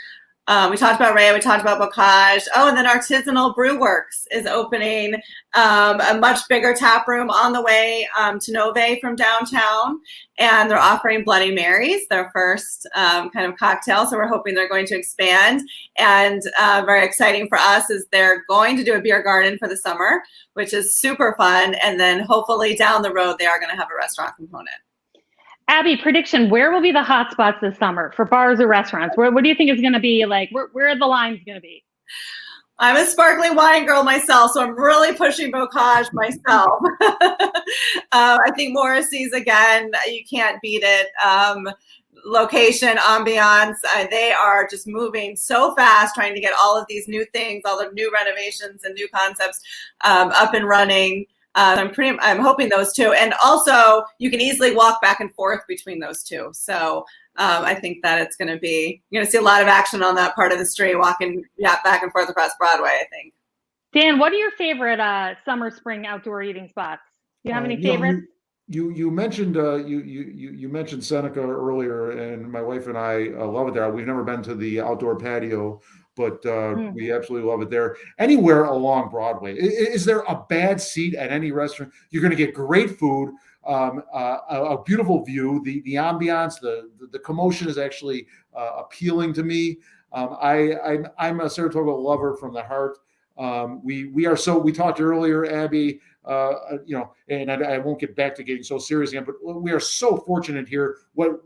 We talked about Ray, we talked about Bocage. Oh, and then Artisanal Brew Works is opening a much bigger tap room on the way to Nove from downtown. And they're offering Bloody Marys, their first kind of cocktail. So we're hoping they're going to expand. And very exciting for us is they're going to do a beer garden for the summer, which is super fun. And then hopefully down the road, they are going to have a restaurant component. Abby, prediction, where will be the hot spots this summer for bars or restaurants? What do you think is going to be like? Where are the lines going to be? I'm a sparkling wine girl myself, so I'm really pushing Bocage myself. I think Morrissey's, again, you can't beat it. Location, ambiance, they are just moving so fast, trying to get all of these new things, all the new renovations and new concepts up and running. I'm hoping those two, and also you can easily walk back and forth between those two. So I think that you're going to see a lot of action on that part of the street, walking back and forth across Broadway, I think. Dan, what are your favorite summer, spring outdoor eating spots? Do you have any favorites? You mentioned you mentioned Seneca earlier, and my wife and I love it there. We've never been to the outdoor patio, but we absolutely love it there. Anywhere along Broadway. Is there a bad seat at any restaurant? You're going to get great food, a beautiful view. The ambiance, the commotion is actually appealing to me. I'm a Saratoga lover from the heart. We talked earlier, Abby, and I won't get back to getting so serious again, but we are so fortunate here. When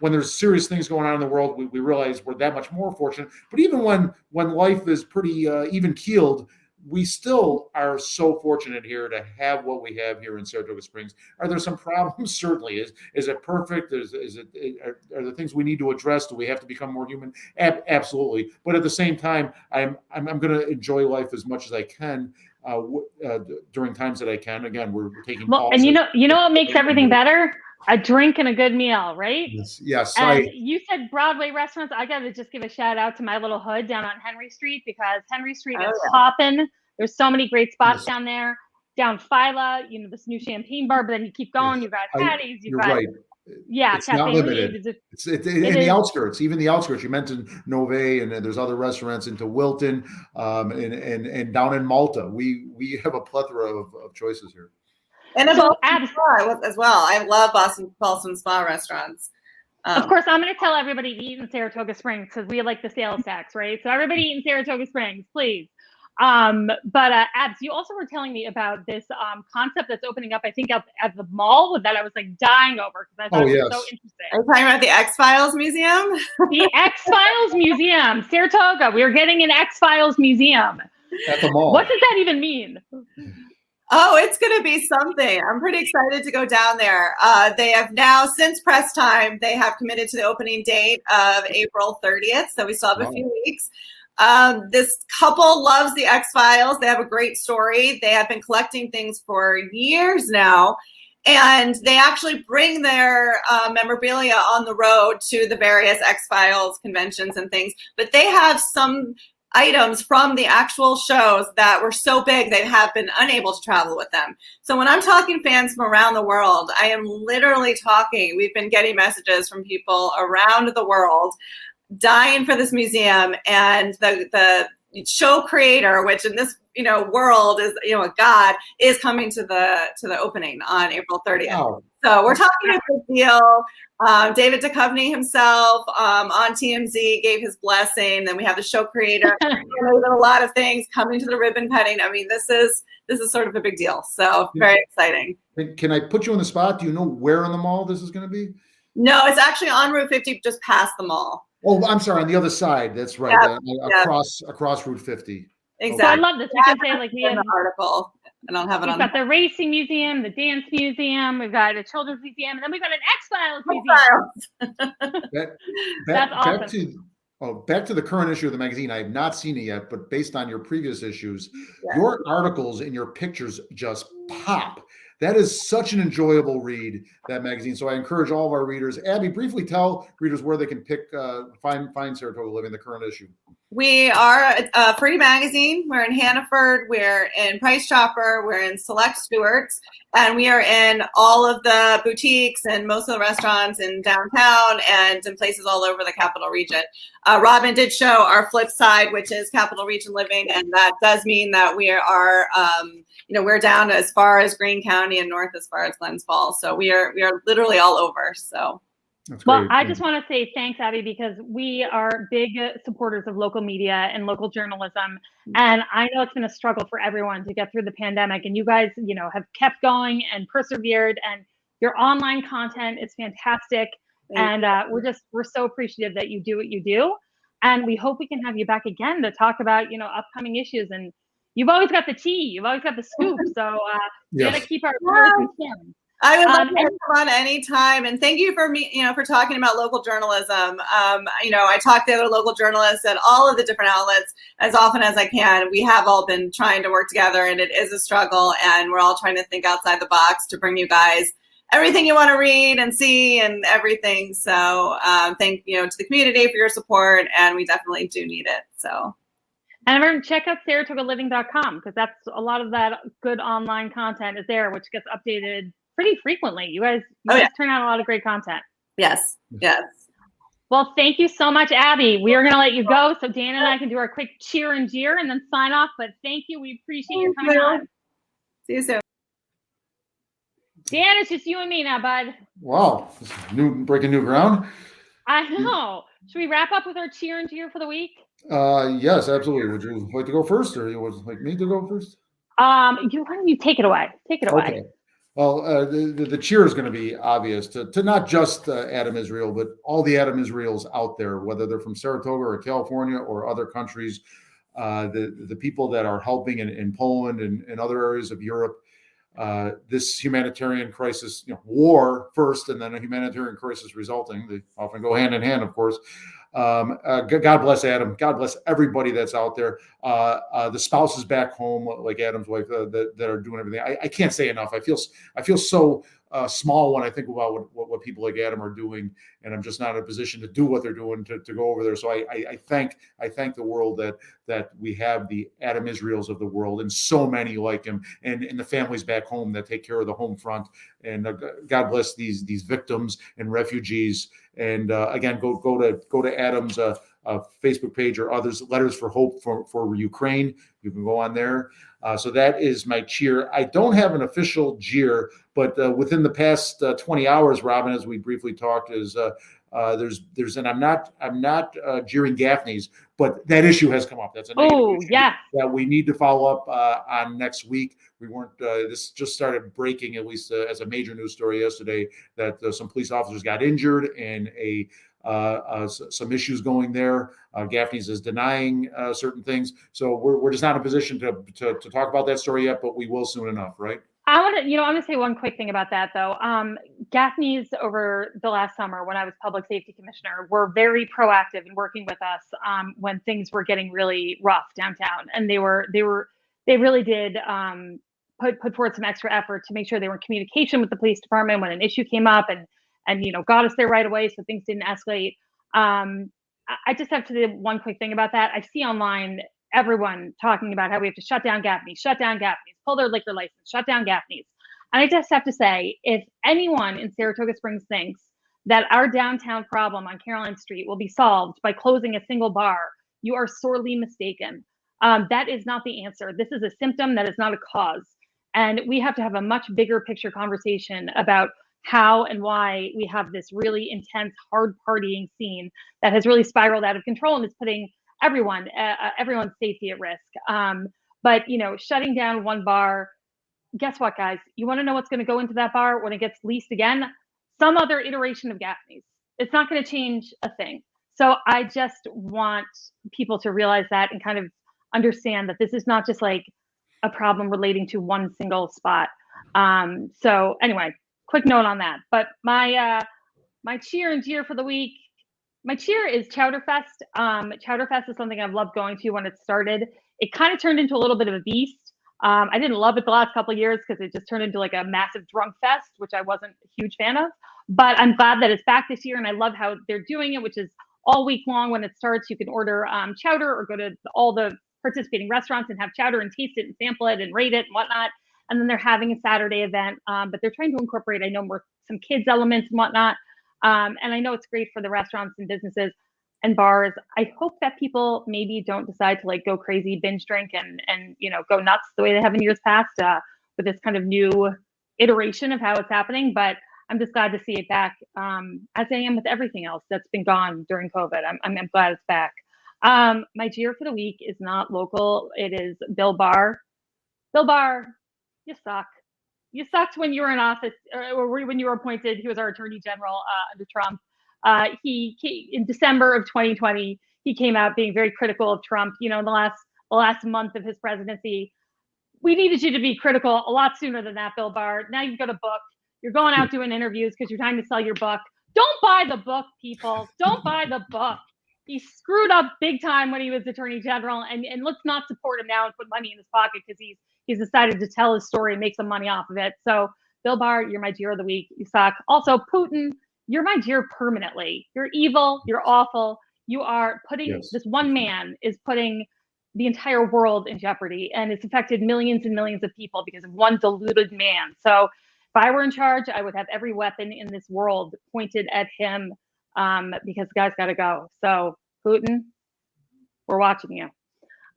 there's serious things going on in the world, we realize we're that much more fortunate. But even when life is pretty even keeled, we still are so fortunate here to have what we have here in Saratoga Springs. Are there some problems? Certainly. Is it perfect? Are there things we need to address? Do we have to become more human? Absolutely. But at the same time, I'm going to enjoy life as much as I can during times that I can. Again, we're taking pauses. And you know what makes everything better? A drink and a good meal, right? Yes. And you said Broadway restaurants. I got to just give a shout out to my little hood down on Henry Street, because Henry Street is popping. There's so many great spots down there. Down Phyla, this new champagne bar, but then you keep going. You've got Patty's. You're right. Yeah, it's not limited. It's in the outskirts. Even the outskirts. You mentioned Nove, and there's other restaurants into Wilton, and down in Malta. We have a plethora of choices here. And as well. I love Ballston Spa restaurants. Of course, I'm going to tell everybody to eat in Saratoga Springs, because we like the sales tax, right? So everybody eat in Saratoga Springs, please. But Abs, you also were telling me about this concept that's opening up, I think, at the mall, that I was like dying over, because I thought it was so interesting. Are you talking about the X-Files Museum? The X-Files Museum, Saratoga. We are getting an X-Files Museum. At the mall. What does that even mean? Oh, it's going to be something. I'm pretty excited to go down there. They have now, since press time, they have committed to the opening date of April 30th. So we still have a few weeks. This couple loves the X-Files. They have a great story. They have been collecting things for years now. And they actually bring their memorabilia on the road to the various X-Files conventions and things. But they have some items from the actual shows that were so big they have been unable to travel with them. So when I'm talking fans from around the world, I am literally talking. We've been getting messages from people around the world dying for this museum, and the show creator, which in this world is a god, is coming to the opening on April 30th. Wow. So we're talking a big deal. David Duchovny himself on TMZ gave his blessing. Then we have the show creator. There's a lot of things coming to the ribbon cutting. I mean, this is sort of a big deal. So very exciting. Can I put you on the spot? Do you know where in the mall this is going to be? No, it's actually on Route 50, just past the mall. Oh, I'm sorry. On the other side. That's right. Across Route 50. Exactly. So I love this. We can say like we in have the article. I don't have it we've on got the racing museum, the dance museum, we've got a children's museum, and then we've got an X-Files museum. That's awesome. Back to the current issue of the magazine. I have not seen it yet, but based on your previous issues, Yeah. your articles and your pictures just pop. That is such an enjoyable read, that magazine. So I encourage all of our readers. Abby, briefly tell readers where they can find Saratoga Living, the current issue. We are a free magazine. We're in Hannaford, we're in Price Chopper, we're in Select Stewart's, and we are in all of the boutiques and most of the restaurants in downtown and in places all over the Capital Region. Robin did show our flip side, which is Capital Region Living, and that does mean that we are, we're down as far as Greene County and north as far as Glens Falls. So we are literally all over. So. Well, I just want to say thanks, Abby, because we are big supporters of local media and local journalism. And I know it's been a struggle for everyone to get through the pandemic. And you guys, have kept going and persevered. And your online content is fantastic. And we're so appreciative that you do what you do. And we hope we can have you back again to talk about, upcoming issues. And you've always got the tea. You've always got the scoop. So you got to keep our viewers informed. I would love to come on anytime, and thank you for talking about local journalism. I talk to other local journalists at all of the different outlets as often as I can. We have all been trying to work together, and it is a struggle, and we're all trying to think outside the box to bring you guys everything you want to read and see and everything. So thank to the community for your support, and we definitely do need it. So. And everyone, check out SaratogaLiving.com, because that's a lot of that good online content is there, which gets updated pretty frequently. You guys turn out a lot of great content. Yes. Well, thank you so much, Abby. We are going to let you go so Dan and I can do our quick cheer and jeer and then sign off. But thank you. We appreciate you coming on. See you soon. Dan, it's just you and me now, bud. Wow. Breaking new ground. I know. Should we wrap up with our cheer and jeer for the week? Yes, absolutely. Would you like to go first, or you would like me to go first? Why don't you take it away? Take it away. Okay. Well, the cheer is going to be obvious to not just Adam Israel, but all the Adam Israels out there, whether they're from Saratoga or California or other countries, the people that are helping in Poland and other areas of Europe. This humanitarian crisis, war first, and then a humanitarian crisis resulting. They often go hand in hand, of course. God bless Adam. God bless everybody that's out there. The spouses back home, like Adam's wife, that are doing everything. I can't say enough. I feel so small when I think about what people like Adam are doing, and I'm just not in a position to do what they're doing to go over there. So I thank the world that we have the Adam Israels of the world, and so many like him, and the families back home that take care of the home front. And God bless these victims and refugees. And again, go to Adam's Facebook page or others. Letters for Hope for Ukraine. You can go on there. So that is my cheer. I don't have an official jeer, but within the past 20 hours, Robin, as we briefly talked, is there's and I'm not jeering Gaffney's, but that issue has come up. That's a negative issue that we need to follow up on next week. We weren't. This just started breaking, at least as a major news story yesterday, that some police officers got injured and some issues going there. Gaffney's is denying certain things, so we're just not in a position to talk about that story yet, but we will soon enough, right? I want to say one quick thing about that, though. Gaffney's over the last summer, when I was public safety commissioner, were very proactive in working with us when things were getting really rough downtown, and they really did put forth some extra effort to make sure they were in communication with the police department when an issue came up, and got us there right away so things didn't escalate. I just have to say one quick thing about that. I see online everyone talking about how we have to shut down Gaffney's, pull their liquor license, shut down Gaffney's. And I just have to say, if anyone in Saratoga Springs thinks that our downtown problem on Caroline Street will be solved by closing a single bar, you are sorely mistaken. That is not the answer. This is a symptom, that is not a cause. And we have to have a much bigger picture conversation about how and why we have this really intense, hard partying scene that has really spiraled out of control and is putting everyone's safety at risk. But shutting down one bar, guess what, guys? You want to know what's going to go into that bar when it gets leased again? Some other iteration of Gaffney's. It's not going to change a thing. So I just want people to realize that and kind of understand that this is not just like a problem relating to one single spot. So anyway, quick note on that. But my cheer and jeer for the week, my cheer is Chowderfest. Chowderfest is something I've loved going to when it started. It kind of turned into a little bit of a beast. I didn't love it the last couple of years because it just turned into like a massive drunk fest, which I wasn't a huge fan of. But I'm glad that it's back this year, and I love how they're doing it, which is all week long when it starts. You can order chowder or go to all the participating restaurants and have chowder and taste it and sample it and rate it and whatnot. And then they're having a Saturday event, but they're trying to incorporate, I know, more some kids elements and whatnot. And I know it's great for the restaurants and businesses and bars. I hope that people maybe don't decide to like go crazy, binge drink and go nuts the way they have in years past with this kind of new iteration of how it's happening. But I'm just glad to see it back, as I am with everything else that's been gone during COVID. I'm glad it's back. My jeer for the week is not local. It is Bill Barr. Bill Barr, you suck. You sucked when you were in office, or when you were appointed. He was our attorney general under Trump. He in December of 2020, he came out being very critical of Trump. In the last month of his presidency, we needed you to be critical a lot sooner than that, Bill Barr. Now you've got a book. You're going out doing interviews because you're trying to sell your book. Don't buy the book, people. Don't buy the book. He screwed up big time when he was attorney general, and let's not support him now and put money in his pocket because he's decided to tell his story and make some money off of it. So, Bill Barr, you're my jeer of the week. You suck. Also, Putin, you're my jeer permanently. You're evil. You're awful. You are putting this one man is putting the entire world in jeopardy, and it's affected millions and millions of people because of one deluded man. So, if I were in charge, I would have every weapon in this world pointed at him. Because the guy's got to go. So Putin, we're watching you.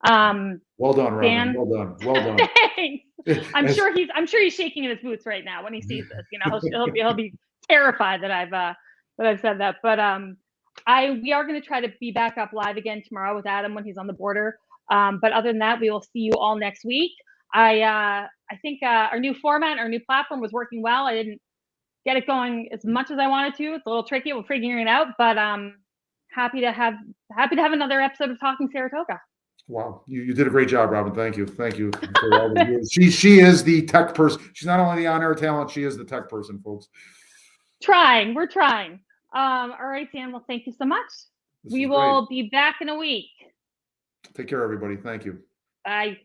Well done, Robin. Dan? Well done. Thanks. I'm sure he's shaking in his boots right now when he sees this. He'll be terrified that I've said that. But we are going to try to be back up live again tomorrow with Adam when he's on the border. But other than that, we will see you all next week. I think our new format, our new platform was working well. I didn't get it going as much as I wanted to. It's a little tricky. We're figuring it out, but happy to have another episode of Talking Saratoga. Wow, you did a great job, Robin. Thank you for all the years. She is the tech person. She's not only the on-air talent, she is the tech person, folks. We're trying. All right, Dan. Well, thank you so much. We will be back in a week. Take care, everybody. Thank you. Bye.